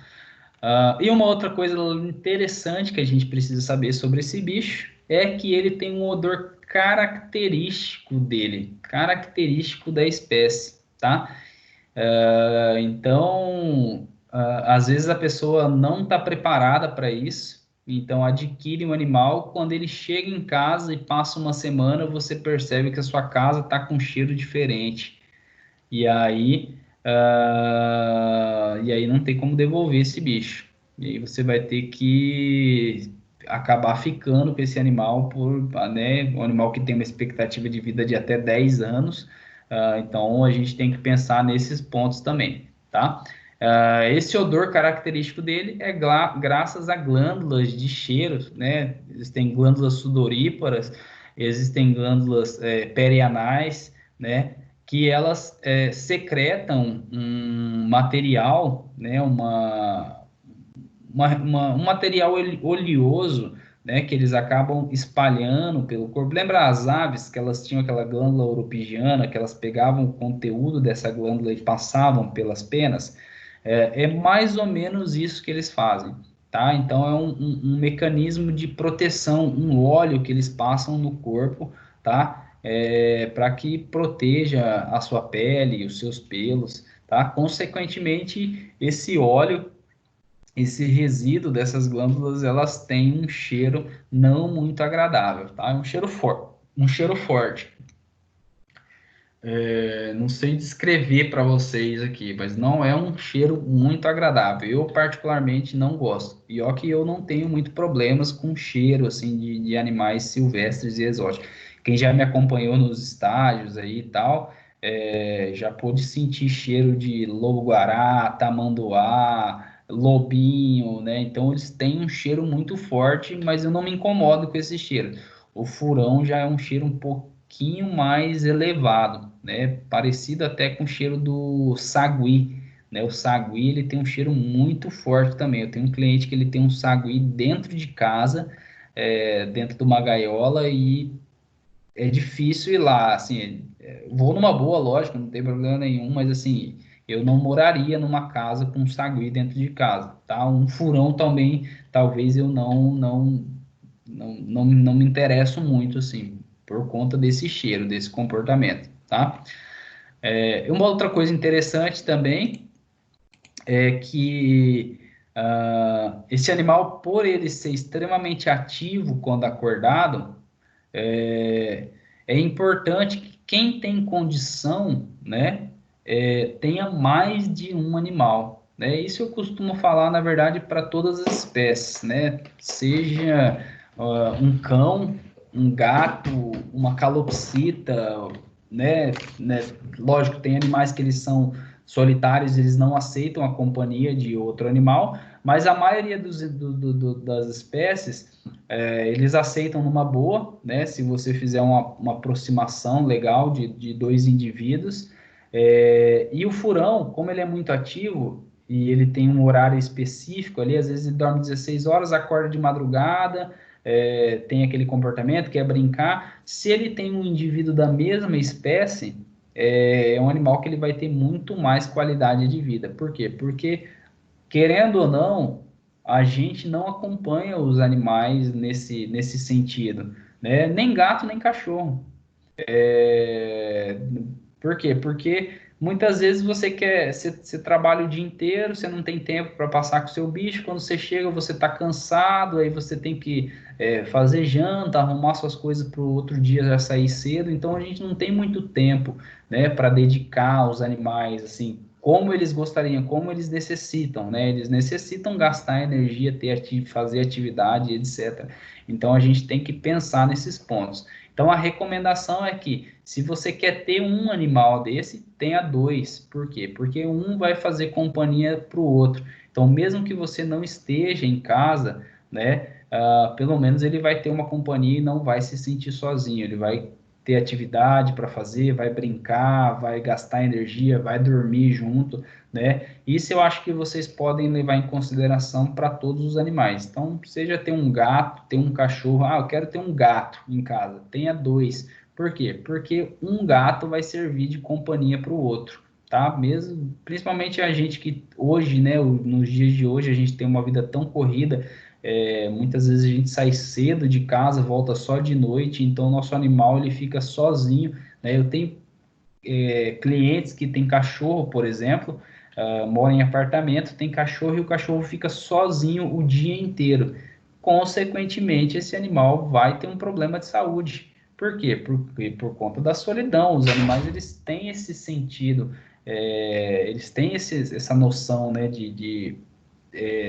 E uma outra coisa interessante que a gente precisa saber sobre esse bicho é que ele tem um odor característico dele, característico da espécie, tá? Então, às vezes a pessoa não está preparada para isso, então adquire um animal. Quando ele chega em casa e passa uma semana, você percebe que a sua casa está com um cheiro diferente. E aí, e aí não tem como devolver esse bicho. E aí você vai ter que acabar ficando com esse animal né, um animal que tem uma expectativa de vida de até 10 anos. Então a gente tem que pensar nesses pontos também, tá? Esse odor característico dele é graças a glândulas de cheiro, né? Existem glândulas sudoríparas, existem glândulas perianais, né? Que elas secretam um material, né, um material oleoso, né, que eles acabam espalhando pelo corpo. Lembra as aves que elas tinham aquela glândula oropigiana, que elas pegavam o conteúdo dessa glândula e passavam pelas penas? É mais ou menos isso que eles fazem, tá? Então é um mecanismo de proteção, um óleo que eles passam no corpo, tá? Para que proteja a sua pele e os seus pelos, tá? Consequentemente, esse óleo, esse resíduo dessas glândulas, elas têm um cheiro não muito agradável, tá? É um cheiro forte, um cheiro forte. Não sei descrever para vocês aqui, mas não é um cheiro muito agradável. Eu particularmente não gosto. Pior que eu não tenho muito problemas com cheiro assim de animais silvestres e exóticos. Quem já me acompanhou nos estágios aí e tal, já pôde sentir cheiro de lobo-guará, tamanduá, lobinho, né? Então eles têm um cheiro muito forte, mas eu não me incomodo com esse cheiro. O furão já é um cheiro um pouquinho mais elevado, né? Parecido até com o cheiro do sagui, né? O sagui, ele tem um cheiro muito forte também. Eu tenho um cliente que ele tem um sagui dentro de casa, dentro de uma gaiola, e é difícil ir lá, assim, vou numa boa, lógico, não tem problema nenhum, mas assim, eu não moraria numa casa com um sagui dentro de casa, tá? Um furão também, talvez eu não me interesso muito, assim, por conta desse cheiro, desse comportamento, tá? Uma outra coisa interessante também é que esse animal, por ele ser extremamente ativo quando acordado, é importante que quem tem condição, né, tenha mais de um animal, né? Isso eu costumo falar, na verdade, para todas as espécies, né? Seja um cão, um gato, uma calopsita, né? Lógico, tem animais que eles são solitários, eles não aceitam a companhia de outro animal, mas a maioria das espécies eles aceitam numa boa, né? Se você fizer uma aproximação legal de dois indivíduos. E o furão, como ele é muito ativo e ele tem um horário específico ali, às vezes ele dorme 16 horas, acorda de madrugada, tem aquele comportamento que é brincar. Se ele tem um indivíduo da mesma espécie, é um animal que ele vai ter muito mais qualidade de vida. Por quê? Porque, querendo ou não, a gente não acompanha os animais nesse sentido, né? Nem gato, nem cachorro. É, Por quê? Porque muitas vezes você trabalha o dia inteiro, você não tem tempo para passar com o seu bicho, quando você chega você está cansado, aí você tem que fazer janta, arrumar suas coisas para o outro dia já sair cedo, então a gente não tem muito tempo, né, para dedicar aos animais, assim, como eles gostariam, como eles necessitam, né? Eles necessitam gastar energia, fazer atividade, etc. Então a gente tem que pensar nesses pontos. Então a recomendação é que, se você quer ter um animal desse, tenha dois. Por quê? Porque um vai fazer companhia para o outro. Então, mesmo que você não esteja em casa, né, pelo menos ele vai ter uma companhia e não vai se sentir sozinho. Ele vai ter atividade para fazer, vai brincar, vai gastar energia, vai dormir junto, né? Isso eu acho que vocês podem levar em consideração para todos os animais. Então, seja ter um gato, ter um cachorro, eu quero ter um gato em casa, tenha dois. Por quê? Porque um gato vai servir de companhia para o outro, tá? Mesmo, principalmente a gente que hoje, né, nos dias de hoje, a gente tem uma vida tão corrida, muitas vezes a gente sai cedo de casa, volta só de noite, então o nosso animal ele fica sozinho, né? Eu tenho clientes que têm cachorro, por exemplo, moram em apartamento, tem cachorro e o cachorro fica sozinho o dia inteiro. Consequentemente, esse animal vai ter um problema de saúde. Por quê? Porque por conta da solidão. Os animais eles têm esse sentido, eles têm essa noção, né, de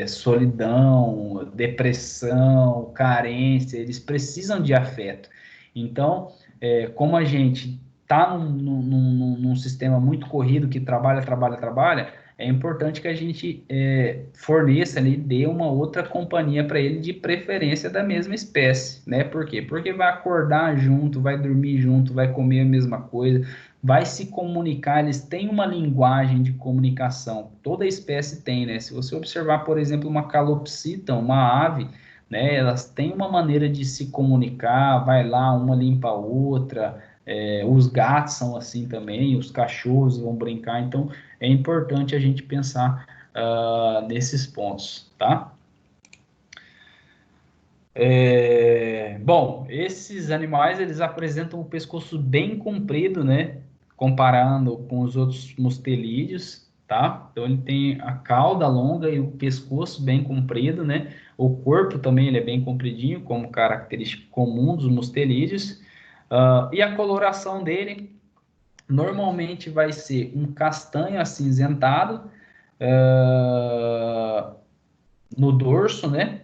solidão, depressão, carência, eles precisam de afeto. Então, como a gente está num sistema muito corrido que trabalha, é importante que a gente forneça ali, dê uma outra companhia para ele, de preferência da mesma espécie, né? Por quê? Porque vai acordar junto, vai dormir junto, vai comer a mesma coisa, vai se comunicar, eles têm uma linguagem de comunicação, toda espécie tem, né? Se você observar, por exemplo, uma calopsita, uma ave, né? Elas têm uma maneira de se comunicar, vai lá, uma limpa a outra, os gatos são assim também, os cachorros vão brincar, então é importante a gente pensar nesses pontos, tá? Bom, esses animais eles apresentam um pescoço bem comprido, né? Comparando com os outros mustelídeos, tá? Então ele tem a cauda longa e o pescoço bem comprido, né? O corpo também ele é bem compridinho, como característica comum dos mustelídeos. E a coloração dele normalmente vai ser um castanho acinzentado no dorso, né?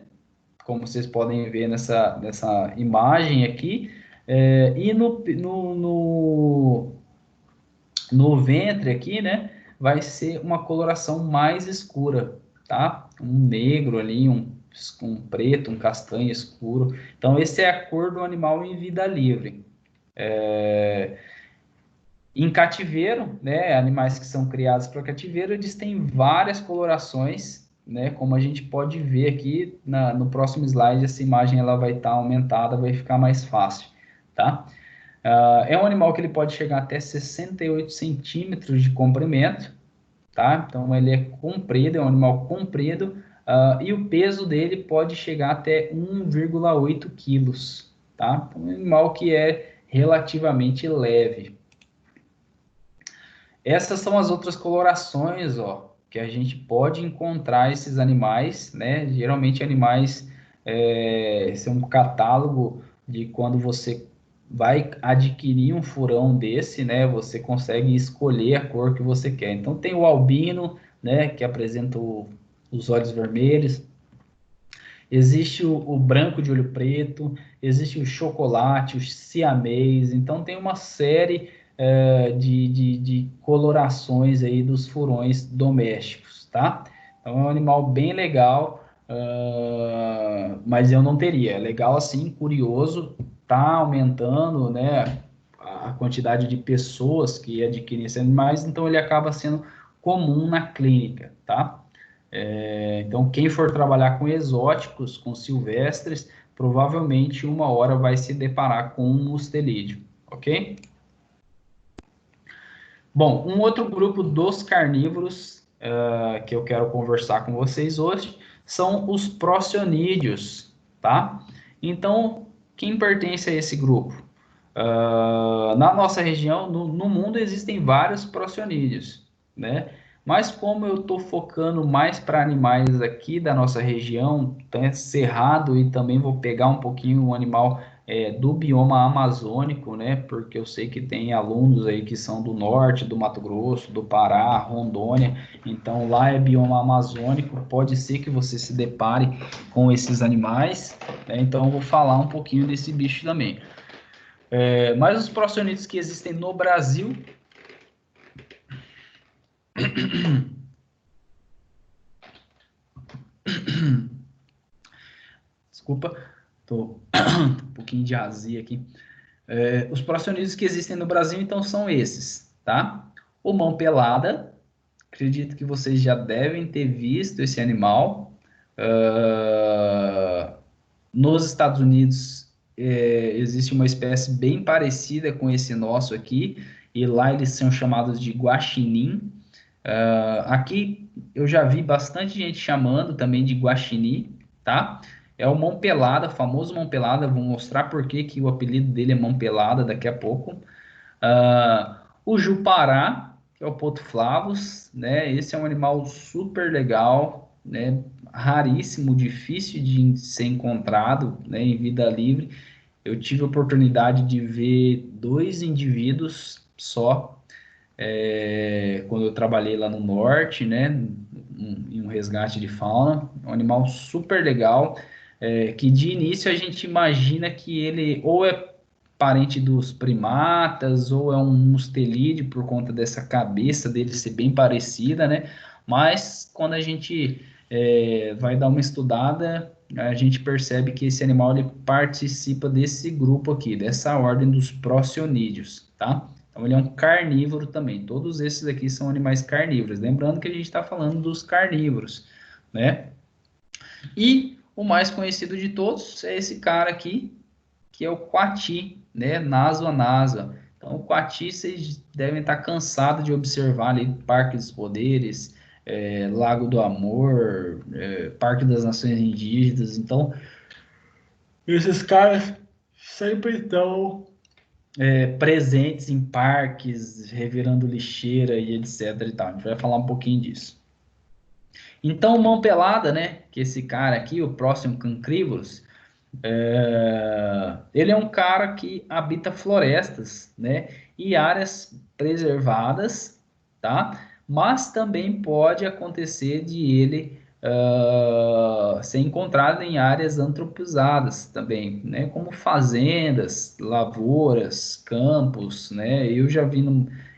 Como vocês podem ver nessa imagem aqui, e no ventre aqui, né, vai ser uma coloração mais escura, tá? Um negro ali, um preto, um castanho escuro. Então, esse é a cor do animal em vida livre. Em cativeiro, né, animais que são criados para cativeiro, eles têm várias colorações, né, como a gente pode ver aqui no próximo slide, essa imagem ela vai estar aumentada, vai ficar mais fácil, tá? É um animal que ele pode chegar até 68 centímetros de comprimento, tá? Então ele é comprido, é um animal comprido, e o peso dele pode chegar até 1,8 quilos, tá? Então, é um animal que é relativamente leve. Essas são as outras colorações, ó, que a gente pode encontrar esses animais, né? Geralmente animais, esse é um catálogo de quando você vai adquirir um furão desse, né? Você consegue escolher a cor que você quer. Então tem o albino, né? Que apresenta os olhos vermelhos. Existe o branco de olho preto, existe o chocolate, o siamês, então tem uma série de colorações aí dos furões domésticos, tá? Então é um animal bem legal, mas eu não teria. É legal assim, curioso, tá aumentando, né, a quantidade de pessoas que adquirem esses animais, então ele acaba sendo comum na clínica, tá? Então, quem for trabalhar com exóticos, com silvestres, provavelmente uma hora vai se deparar com um mustelídeo, ok? Bom, um outro grupo dos carnívoros que eu quero conversar com vocês hoje são os procionídeos, tá? Então, quem pertence a esse grupo? Na nossa região, no mundo, existem vários procionídeos, né? Mas como eu estou focando mais para animais aqui da nossa região, tá, cerrado, e também vou pegar um pouquinho um animal do bioma amazônico, né? Porque eu sei que tem alunos aí que são do norte, do Mato Grosso, do Pará, Rondônia, então lá é bioma amazônico, pode ser que você se depare com esses animais, né? Então eu vou falar um pouquinho desse bicho também. Mas os procionídeos que existem no Brasil Desculpa, tô um pouquinho de azia aqui. Os procionídeos que existem no Brasil, então, são esses, tá? O mão pelada, acredito que vocês já devem ter visto esse animal. Nos Estados Unidos, existe uma espécie bem parecida com esse nosso aqui, e lá eles são chamados de guaxinim. Aqui eu já vi bastante gente chamando também de guaxinim, tá? É o mão pelada, famoso mão pelada. Vou mostrar por que que o apelido dele é mão pelada daqui a pouco. O Jupará, que é o Potro flavus, né? Esse é um animal super legal, né? Raríssimo, difícil de ser encontrado, né? Em vida livre. Eu tive a oportunidade de ver 2 indivíduos só, quando eu trabalhei lá no norte, né? Em um resgate de fauna. Um animal super legal, que de início a gente imagina que ele ou é parente dos primatas, ou é um mustelídeo por conta dessa cabeça dele ser bem parecida, né? Mas quando a gente vai dar uma estudada, a gente percebe que esse animal ele participa desse grupo aqui, dessa ordem dos procionídeos, tá? Então ele é um carnívoro também. Todos esses aqui são animais carnívoros. Lembrando que a gente está falando dos carnívoros, né? E o mais conhecido de todos é esse cara aqui, que é o coati, né? Naso a naso. Então, o coati, vocês devem estar cansados de observar ali, Parque dos Poderes, Lago do Amor, Parque das Nações Indígenas. Então, esses caras sempre estão presentes em parques, revirando lixeira e etc e tal. A gente vai falar um pouquinho disso. Então, mão pelada, né? Que esse cara aqui, o próximo Cancrívoros, ele é um cara que habita florestas, né, e áreas preservadas, tá? Mas também pode acontecer de ele ser encontrado em áreas antropizadas também, né, como fazendas, lavouras, campos, né? Eu já vi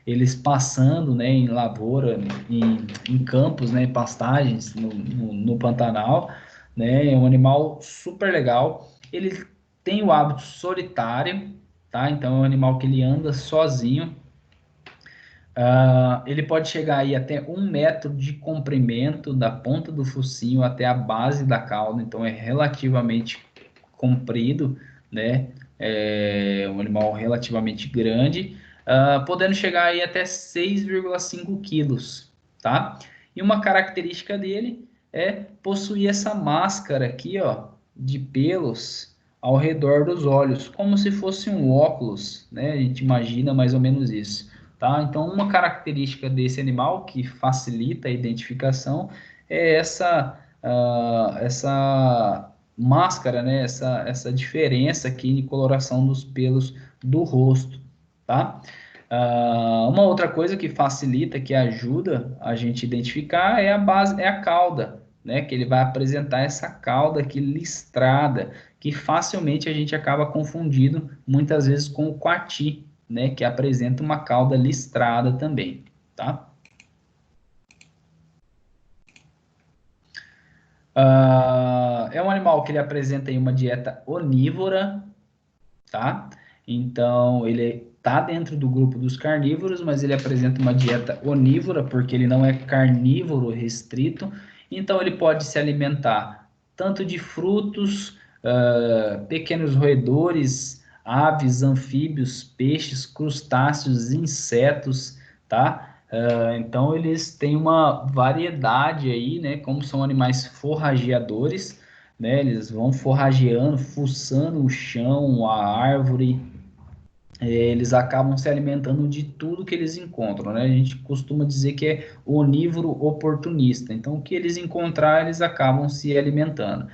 eles passando, né, em lavoura, em campos, né, pastagens no Pantanal, né? É um animal super legal. Ele tem o hábito solitário, tá? Então é um animal que ele anda sozinho. Ele pode chegar aí até 1 metro de comprimento da ponta do focinho até a base da cauda, então é relativamente comprido, né? É um animal relativamente grande, podendo chegar aí até 6,5 quilos, tá? E uma característica dele é possuir essa máscara aqui, ó, de pelos ao redor dos olhos, como se fosse um óculos, né? A gente imagina mais ou menos isso. Tá? Então, uma característica desse animal que facilita a identificação é essa máscara, né? Essa diferença aqui de coloração dos pelos do rosto, tá? Uma outra coisa que facilita, que ajuda a gente identificar é a base, é a cauda, né? Que ele vai apresentar essa cauda aqui listrada, que facilmente a gente acaba confundindo muitas vezes com o coati, né, que apresenta uma cauda listrada também, tá? É um animal que ele apresenta aí uma dieta onívora, tá? Então, ele tá dentro do grupo dos carnívoros, mas ele apresenta uma dieta onívora, porque ele não é carnívoro restrito, então ele pode se alimentar tanto de frutos, pequenos roedores, aves, anfíbios, peixes, crustáceos, insetos, tá? Então eles têm uma variedade aí, né? Como são animais forrageadores, né? Eles vão forrageando, fuçando o chão, a árvore. Eles acabam se alimentando de tudo que eles encontram, né? A gente costuma dizer que é onívoro oportunista. Então, o que eles encontrar, eles acabam se alimentando.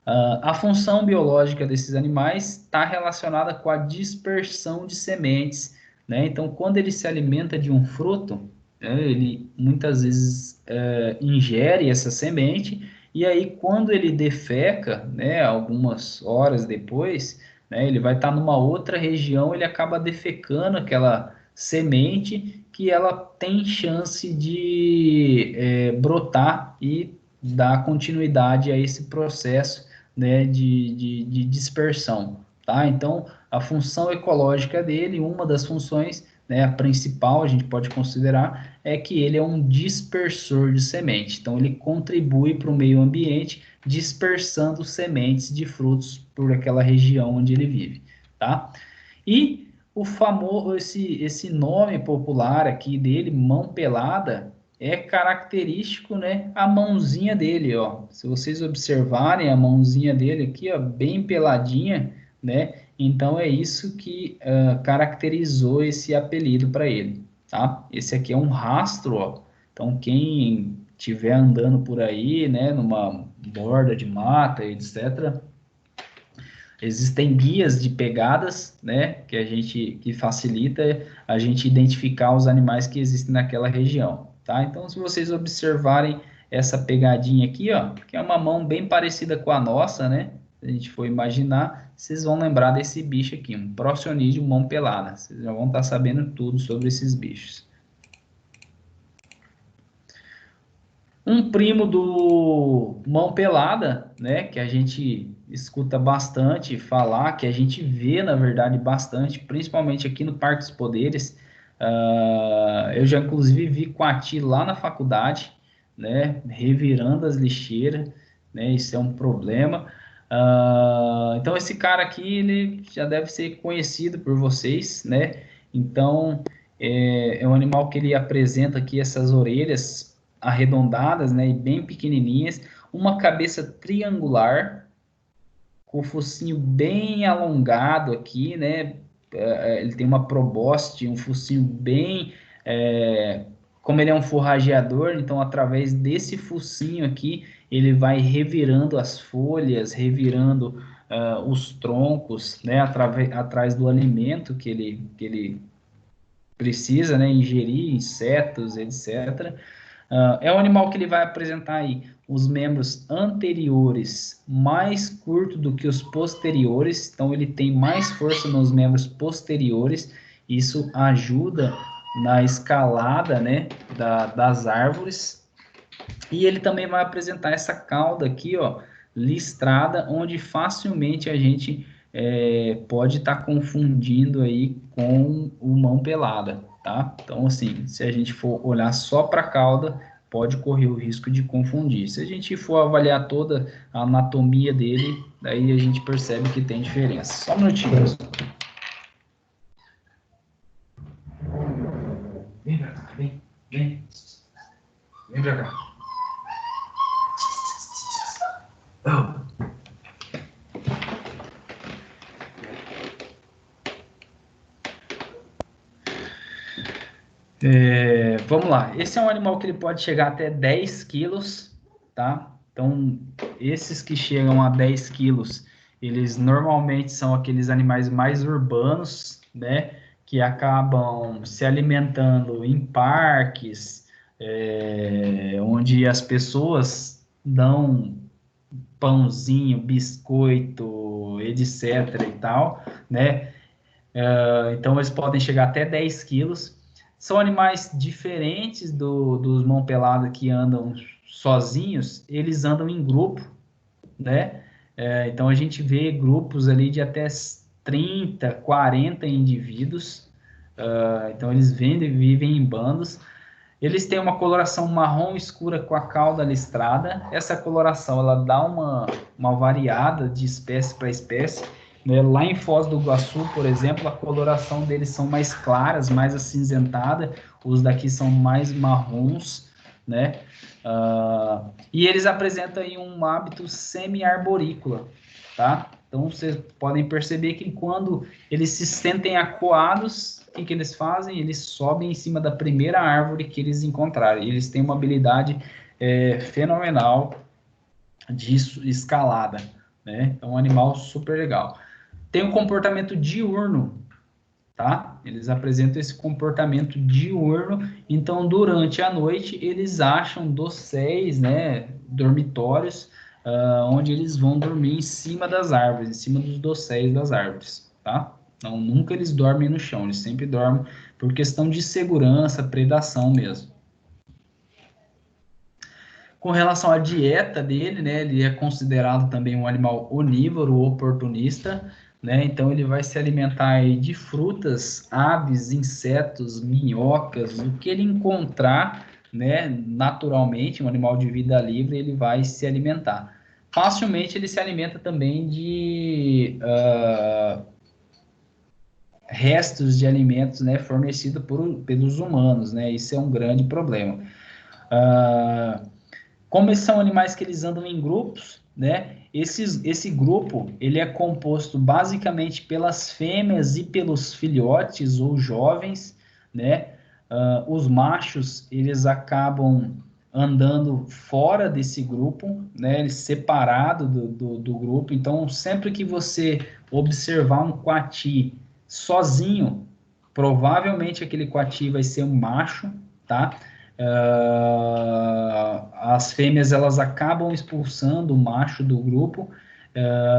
A função biológica desses animais está relacionada com a dispersão de sementes, né? Então, quando ele se alimenta de um fruto, né, ele muitas vezes ingere essa semente, e aí quando ele defeca, né, algumas horas depois, né, ele vai estar numa outra região, ele acaba defecando aquela semente que ela tem chance de brotar e dar continuidade a esse processo né, de dispersão, tá? Então, a função ecológica dele, uma das funções, né, a principal, a gente pode considerar, é que ele é um dispersor de semente. Então, ele contribui para o meio ambiente, dispersando sementes de frutos por aquela região onde ele vive, tá? E o famoso, esse nome popular aqui dele, mão pelada, é característico, né? A mãozinha dele, ó. Se vocês observarem a mãozinha dele aqui, ó, bem peladinha, né? Então é isso que caracterizou esse apelido para ele, tá? Esse aqui é um rastro, ó. Então quem estiver andando por aí, né, numa borda de mata, etc., existem guias de pegadas, né, que facilita a gente identificar os animais que existem naquela região, tá? Então, se vocês observarem essa pegadinha aqui, ó, que é uma mão bem parecida com a nossa, né? Se a gente for imaginar, vocês vão lembrar desse bicho aqui, um Procyonídeo mão pelada. Vocês já vão estar sabendo tudo sobre esses bichos. Um primo do mão pelada, né, que a gente escuta bastante falar, que a gente vê, na verdade, bastante, principalmente aqui no Parque dos Poderes. Eu já, inclusive, vi coati lá na faculdade, né, revirando as lixeiras, né, isso é um problema. Então, esse cara aqui, ele já deve ser conhecido por vocês, né, então, é um animal que ele apresenta aqui essas orelhas arredondadas, né, e bem pequenininhas, uma cabeça triangular, com o focinho bem alongado aqui, né, ele tem uma probóscide, um focinho bem, como ele é um forrageador, então através desse focinho aqui, ele vai revirando as folhas, revirando os troncos, né, atrás do alimento que ele precisa, né, ingerir, insetos, etc. É um animal que ele vai apresentar aí os membros anteriores mais curtos do que os posteriores, então ele tem mais força nos membros posteriores, isso ajuda na escalada, né, das árvores, e ele também vai apresentar essa cauda aqui, ó, listrada, onde facilmente a gente pode estar confundindo aí com o mão pelada, tá? Então, assim, se a gente for olhar só para a cauda, pode correr o risco de confundir. Se a gente for avaliar toda a anatomia dele, daí a gente percebe que tem diferença. Só um minutinho, pessoal. Vem pra cá, vem, vem. Vem pra cá. Oh. Vamos lá, esse é um animal que ele pode chegar até 10 quilos, tá? Então, esses que chegam a 10 quilos, eles normalmente são aqueles animais mais urbanos, né? Que acabam se alimentando em parques, onde as pessoas dão pãozinho, biscoito, etc e tal, né? Então, eles podem chegar até 10 quilos. São animais diferentes dos mão pelada que andam sozinhos, eles andam em grupo, né? Então, a gente vê grupos ali de até 30, 40 indivíduos. Então, eles vivem em bandos. Eles têm uma coloração marrom escura com a cauda listrada. Essa coloração ela dá uma variada de espécie para espécie, né? Lá em Foz do Iguaçu, por exemplo, a coloração deles são mais claras, mais acinzentada. Os daqui são mais marrons, né? E eles apresentam aí um hábito semi-arborícola, tá? Então, vocês podem perceber que quando eles se sentem acuados, o que eles fazem? Eles sobem em cima da primeira árvore que eles encontrarem. Eles têm uma habilidade fenomenal de escalada, né? É um animal super legal. Tem um comportamento diurno, tá? Eles apresentam esse comportamento diurno, então durante a noite eles acham dosséis, né? Dormitórios, onde eles vão dormir em cima das árvores, em cima dos dosséis das árvores, tá? Então, nunca eles dormem no chão, eles sempre dormem por questão de segurança, predação mesmo. Com relação à dieta dele, né, ele é considerado também um animal onívoro, oportunista, né, então ele vai se alimentar aí de frutas, aves, insetos, minhocas, o que ele encontrar, né, naturalmente, um animal de vida livre, ele vai se alimentar. Facilmente ele se alimenta também de restos de alimentos, né, fornecidos pelos humanos, né, isso é um grande problema. Como esses são animais que eles andam em grupos, né? Esse grupo ele é composto basicamente pelas fêmeas e pelos filhotes ou jovens, né? Os machos eles acabam andando fora desse grupo, né? Eles separados do grupo. Então, sempre que você observar um coati sozinho, provavelmente aquele coati vai ser um macho, tá? As fêmeas elas acabam expulsando o macho do grupo,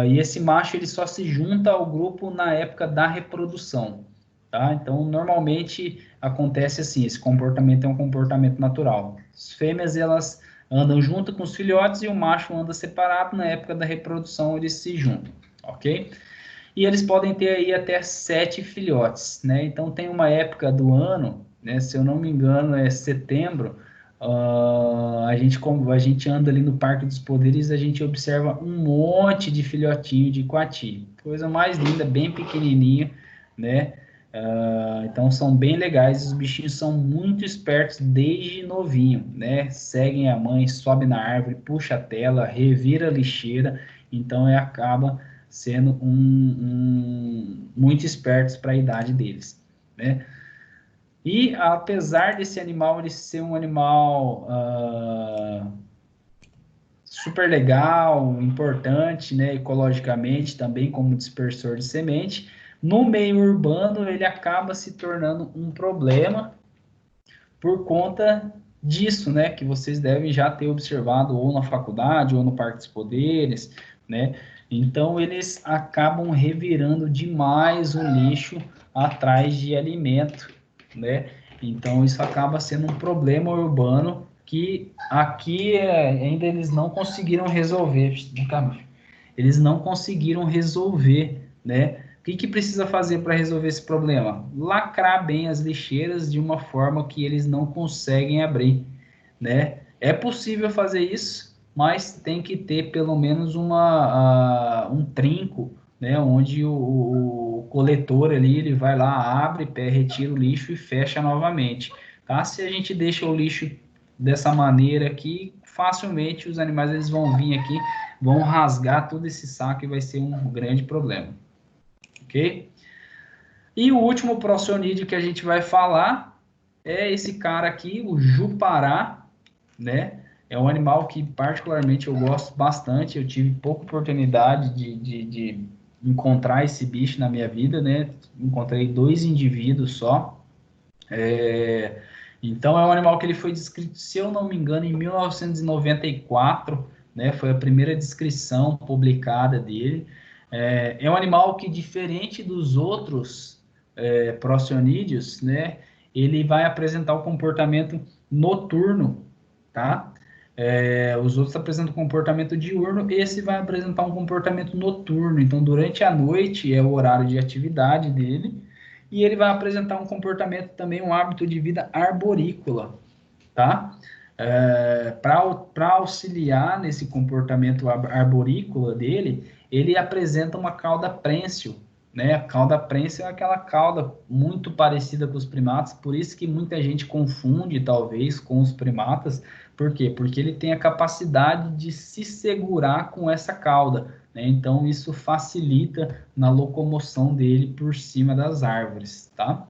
e esse macho ele só se junta ao grupo na época da reprodução, tá? Então normalmente acontece assim, esse comportamento é um comportamento natural. As fêmeas elas andam junto com os filhotes e o macho anda separado, na época da reprodução eles se juntam, ok? E eles podem ter aí até 7 filhotes, né? Então tem uma época do ano, né? Se eu não me engano é setembro, como a gente anda ali no Parque dos Poderes, a gente observa um monte de filhotinho de coati, coisa mais linda, bem pequenininho, né? Então são bem legais, os bichinhos são muito espertos desde novinho, né? Seguem a mãe, sobe na árvore, puxa a tela, revira a lixeira, então acaba sendo muito espertos para a idade deles, né? E apesar desse animal ele ser um animal super legal, importante, né, ecologicamente, também como dispersor de semente, no meio urbano ele acaba se tornando um problema por conta disso, né, que vocês devem já ter observado ou na faculdade ou no Parque dos Poderes, né? Então eles acabam revirando demais o lixo atrás de alimento, né? Então isso acaba sendo um problema urbano que aqui ainda eles não conseguiram resolver. Eles não conseguiram resolver, né? O que precisa fazer para resolver esse problema? Lacrar bem as lixeiras de uma forma que eles não conseguem abrir, né? É possível fazer isso, mas tem que ter pelo menos um trinco, né? Onde o coletor ali ele vai lá, abre, retira o lixo e fecha novamente, tá? Se a gente deixa o lixo dessa maneira aqui, facilmente os animais eles vão vir aqui, vão rasgar todo esse saco e vai ser um grande problema, ok? E o último procionídeo que a gente vai falar é esse cara aqui, o jupará, né? É um animal que particularmente eu gosto bastante, eu tive pouca oportunidade de encontrar esse bicho na minha vida, né? Encontrei 2 indivíduos só. Então é um animal que ele foi descrito, se eu não me engano, em 1994, né? Foi a primeira descrição publicada dele. É um animal que, diferente dos outros procionídeos, né? Ele vai apresentar o comportamento noturno, tá? Os outros apresentam comportamento diurno, esse vai apresentar um comportamento noturno. Então, durante a noite é o horário de atividade dele, e ele vai apresentar um comportamento também, um hábito de vida arborícola, tá? Para auxiliar nesse comportamento arborícola dele, ele apresenta uma cauda prênsil, né? A cauda prênsil é aquela cauda muito parecida com os primatas, por isso que muita gente confunde, talvez, com os primatas. Por quê? Porque ele tem a capacidade de se segurar com essa cauda, né? Então, isso facilita na locomoção dele por cima das árvores, tá?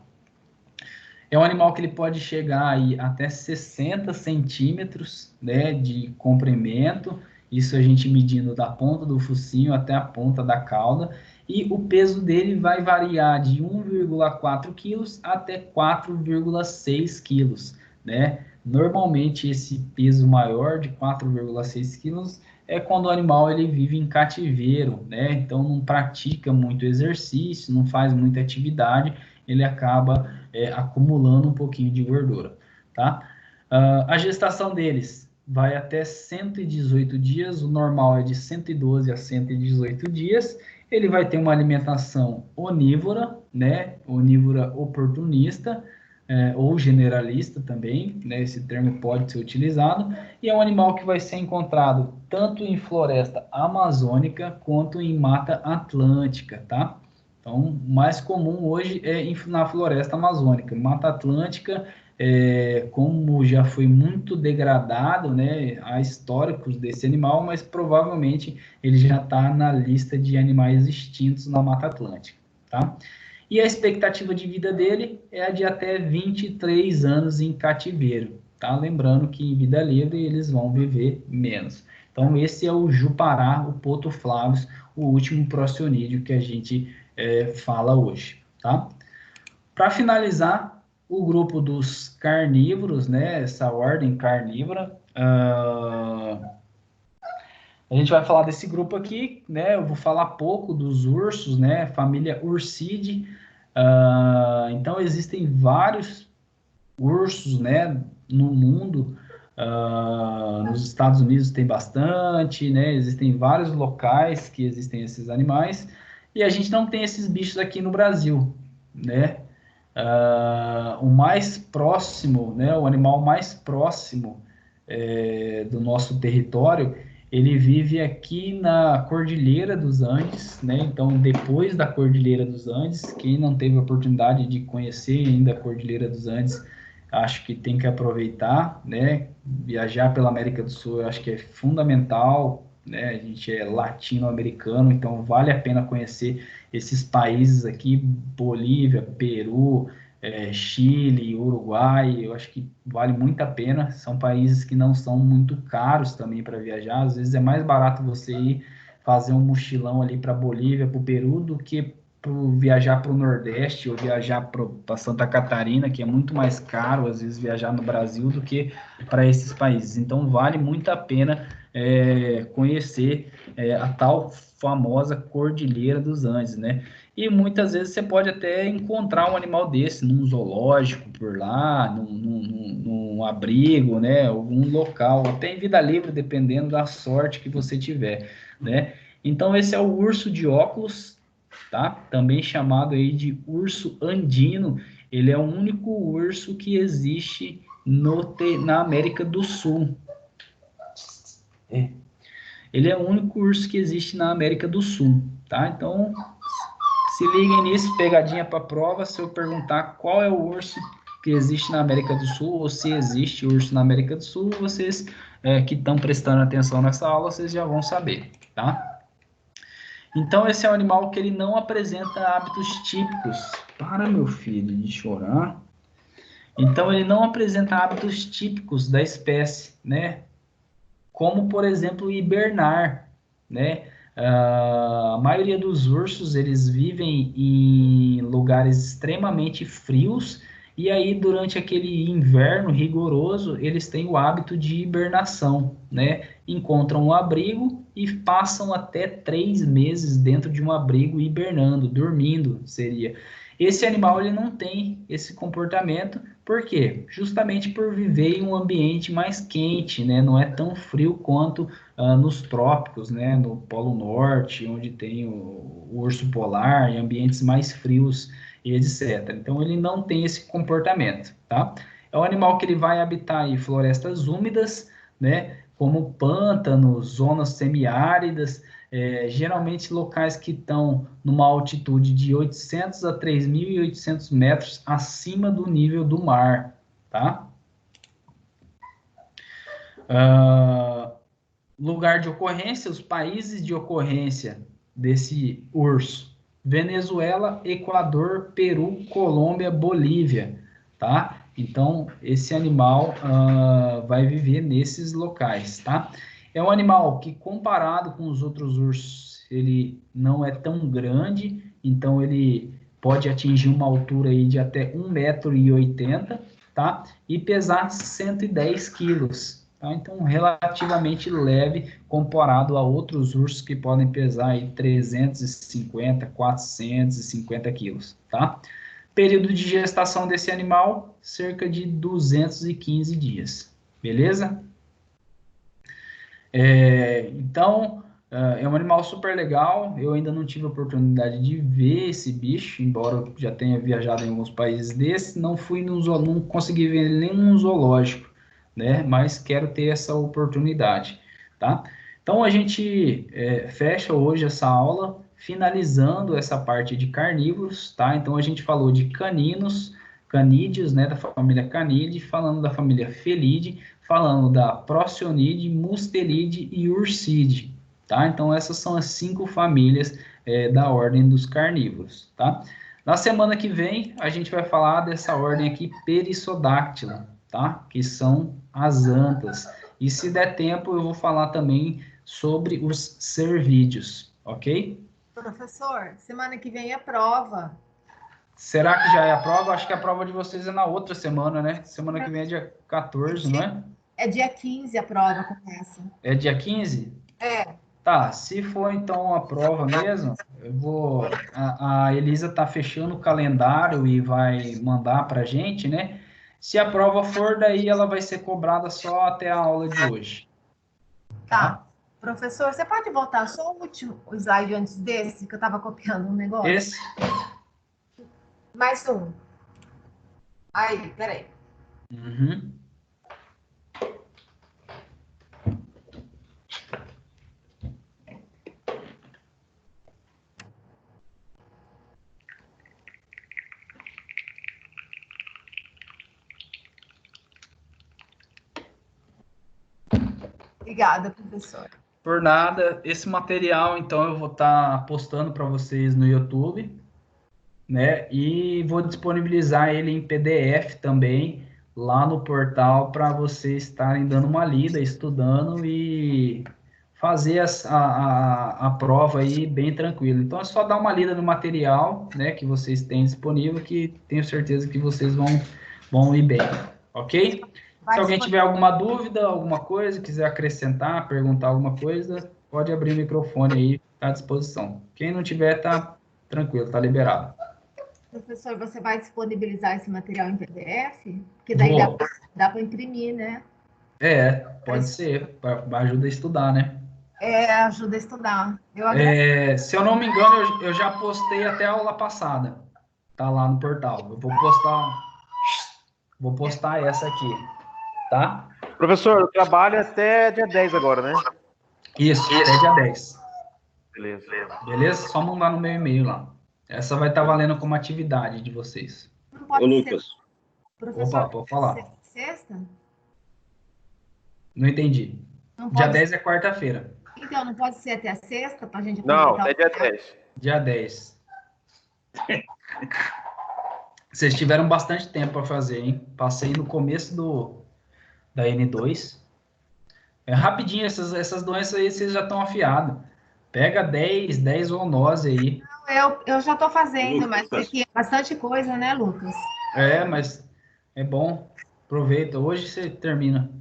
É um animal que ele pode chegar aí até 60 centímetros, né, de comprimento, isso a gente medindo da ponta do focinho até a ponta da cauda, e o peso dele vai variar de 1,4 quilos até 4,6 quilos, né? Normalmente esse peso maior de 4,6 quilos é quando o animal ele vive em cativeiro, né? Então não pratica muito exercício, não faz muita atividade, ele acaba acumulando um pouquinho de gordura, tá? A gestação deles vai até 118 dias, o normal é de 112 a 118 dias. Ele vai ter uma alimentação onívora, né? Onívora oportunista, ou generalista também, né? Esse termo pode ser utilizado. E é um animal que vai ser encontrado tanto em floresta amazônica quanto em mata atlântica, tá? Então, o mais comum hoje é na floresta amazônica. Mata atlântica, como já foi muito degradado, né? Há históricos desse animal, mas provavelmente ele já está na lista de animais extintos na Mata Atlântica, tá? E a expectativa de vida dele é a de até 23 anos em cativeiro, tá? Lembrando que em vida livre eles vão viver menos. Então, esse é o Jupará, o Potto flavus, o último procionídeo que a gente fala hoje, tá? Para finalizar, o grupo dos carnívoros, né? Essa ordem carnívora, a gente vai falar desse grupo aqui, né? Eu vou falar pouco dos ursos, né? Família Ursidae. Então, existem vários ursos, né? No mundo. Nos Estados Unidos tem bastante, né? Existem vários locais que existem esses animais. E a gente não tem esses bichos aqui no Brasil, né? O mais próximo, né? O animal mais próximo do nosso território, ele vive aqui na Cordilheira dos Andes, né? Então, depois da Cordilheira dos Andes, quem não teve a oportunidade de conhecer ainda a Cordilheira dos Andes, acho que tem que aproveitar, né? Viajar pela América do Sul, eu acho que é fundamental, né? A gente é latino-americano, então vale a pena conhecer esses países aqui, Bolívia, Peru, Chile, Uruguai, eu acho que vale muito a pena. São países que não são muito caros também para viajar. Às vezes é mais barato você ir fazer um mochilão ali para Bolívia, para o Peru, do que viajar para o Nordeste ou viajar para Santa Catarina, que é muito mais caro, às vezes, viajar no Brasil do que para esses países. Então, vale muito a pena conhecer a tal famosa Cordilheira dos Andes, né? E muitas vezes você pode até encontrar um animal desse num zoológico por lá, num abrigo, né? Algum local, até em vida livre, dependendo da sorte que você tiver, né? Então, esse é o urso de óculos, tá? Também chamado aí de urso andino. Ele é o único urso que existe na América do Sul. Ele é o único urso que existe na América do Sul, tá? Então, se liguem nisso, pegadinha para prova. Se eu perguntar qual é o urso que existe na América do Sul, ou se existe urso na América do Sul, vocês que estão prestando atenção nessa aula, vocês já vão saber, tá? Então, esse é um animal que ele não apresenta hábitos típicos. Para, meu filho, de chorar. Então, ele não apresenta hábitos típicos da espécie, né? Como, por exemplo, hibernar, né? A maioria dos ursos, eles vivem em lugares extremamente frios e aí, durante aquele inverno rigoroso, eles têm o hábito de hibernação, né? Encontram um abrigo e passam até 3 meses dentro de um abrigo hibernando, dormindo, seria. Esse animal, ele não tem esse comportamento, por quê? Justamente por viver em um ambiente mais quente, né? Não é tão frio quanto nos trópicos, né? No Polo Norte, onde tem o urso polar, em ambientes mais frios e etc. Então, ele não tem esse comportamento, tá? É um animal que ele vai habitar em florestas úmidas, né? Como pântanos, zonas semiáridas, geralmente locais que estão numa altitude de 800 a 3.800 metros acima do nível do mar, tá? Lugar de ocorrência, os países de ocorrência desse urso: Venezuela, Equador, Peru, Colômbia, Bolívia, tá? Então, esse animal vai viver nesses locais, tá? É um animal que, comparado com os outros ursos, ele não é tão grande, então ele pode atingir uma altura aí de até 1,80 m, tá? E pesar 110 quilos. Tá? Então, relativamente leve comparado a outros ursos que podem pesar aí 350, 450 quilos, tá? Período de gestação desse animal, cerca de 215 dias, beleza? Então, é um animal super legal. Eu ainda não tive a oportunidade de ver esse bicho, embora eu já tenha viajado em alguns países desses, não fui não consegui ver ele nem num zoológico, né? Mas quero ter essa oportunidade, tá? Então, a gente fecha hoje essa aula, finalizando essa parte de carnívoros, tá? Então, a gente falou de caninos, canídeos, né? Da família Canidae, falando da família Felidae, falando da Procyon, Mustelide e Urside, tá? Então essas são as 5 famílias da ordem dos carnívoros, tá? Na semana que vem a gente vai falar dessa ordem aqui Perissodactyla, tá? Que são as antas. E se der tempo eu vou falar também sobre os cervídeos, ok? Professor, semana que vem é prova. Será que já é a prova? Acho que a prova de vocês é na outra semana, né? Semana que vem é dia 14, não é? É dia 15 a prova começa. É dia 15? É. Tá, se for então a prova mesmo, eu vou. A Elisa tá fechando o calendário e vai mandar pra gente, né? Se a prova for, daí ela vai ser cobrada só até a aula de hoje, tá? Tá. Professor, você pode voltar só o último slide antes desse, que eu estava copiando um negócio? Esse? Mais um. Aí, peraí. Uhum. Obrigada, professor. Por nada, esse material então eu vou estar postando para vocês no YouTube, né? E vou disponibilizar ele em PDF também lá no portal para vocês estarem dando uma lida, estudando e fazer a prova aí bem tranquilo. Então é só dar uma lida no material, né, que vocês têm disponível, que tenho certeza que vocês vão ir bem, ok? Se alguém tiver alguma dúvida, alguma coisa, quiser acrescentar, perguntar alguma coisa, pode abrir o microfone aí, está à disposição. Quem não tiver, tá tranquilo, tá liberado. Professor, você vai disponibilizar esse material em PDF? Porque daí dá para imprimir, né? Pode ser, ajuda a estudar, né? Ajuda a estudar. Eu agradeço. Se eu não me engano, eu já postei até a aula passada. Tá lá no portal. Eu vou postar essa aqui, tá? Professor, eu trabalho até dia 10 agora, né? Isso, até dia 10. Beleza. Beleza? Só mandar no meu e-mail lá. Essa vai estar valendo como atividade de vocês. Não Ô, pode Lucas, ser, professor, Opa, pode falar. sexta? Não entendi. Não Dia pode 10 é quarta-feira. Então, não pode ser até a sexta para a gente Não, aproveitar até o dia 10. Dia 10. Vocês tiveram bastante tempo para fazer, hein? Passei no começo da N2. É rapidinho, essas doenças aí vocês já estão afiados. Pega 10 zoonose aí. Eu já estou fazendo, mas Lucas, aqui é bastante coisa, né, Lucas? Mas é bom. Aproveita. Hoje você termina.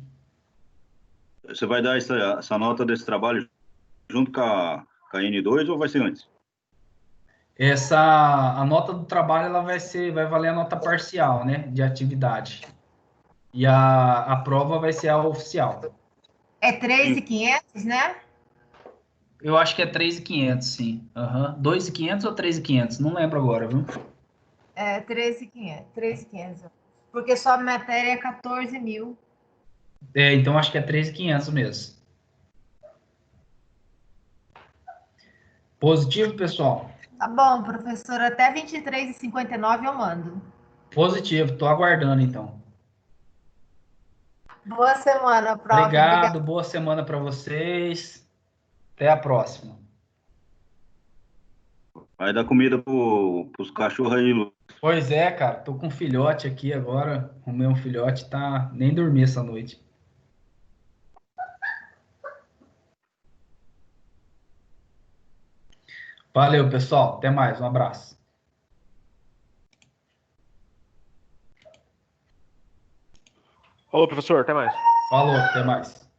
você vai dar essa nota desse trabalho junto com a N2 ou vai ser antes? A nota do trabalho ela vai valer a nota parcial, né, de atividade. E a prova vai ser a oficial. É 3.500, né? Eu acho que é 3.500, sim. 2.500 ou 3.500? Não lembro agora, viu? É 13.500. Porque só a matéria é 14 mil. Então acho que é 3.500 mesmo. Positivo, pessoal? Tá bom, professor. Até 23h59 eu mando. Positivo. Tô aguardando, então. Boa semana, prof. Obrigado. Boa semana para vocês. Até a próxima. Vai dar comida pros cachorros aí, Lucas. Pois é, cara. Tô com um filhote aqui agora. O meu filhote tá nem dormir essa noite. Valeu, pessoal. Até mais. Um abraço. Falou, professor, até mais. Falou, até mais.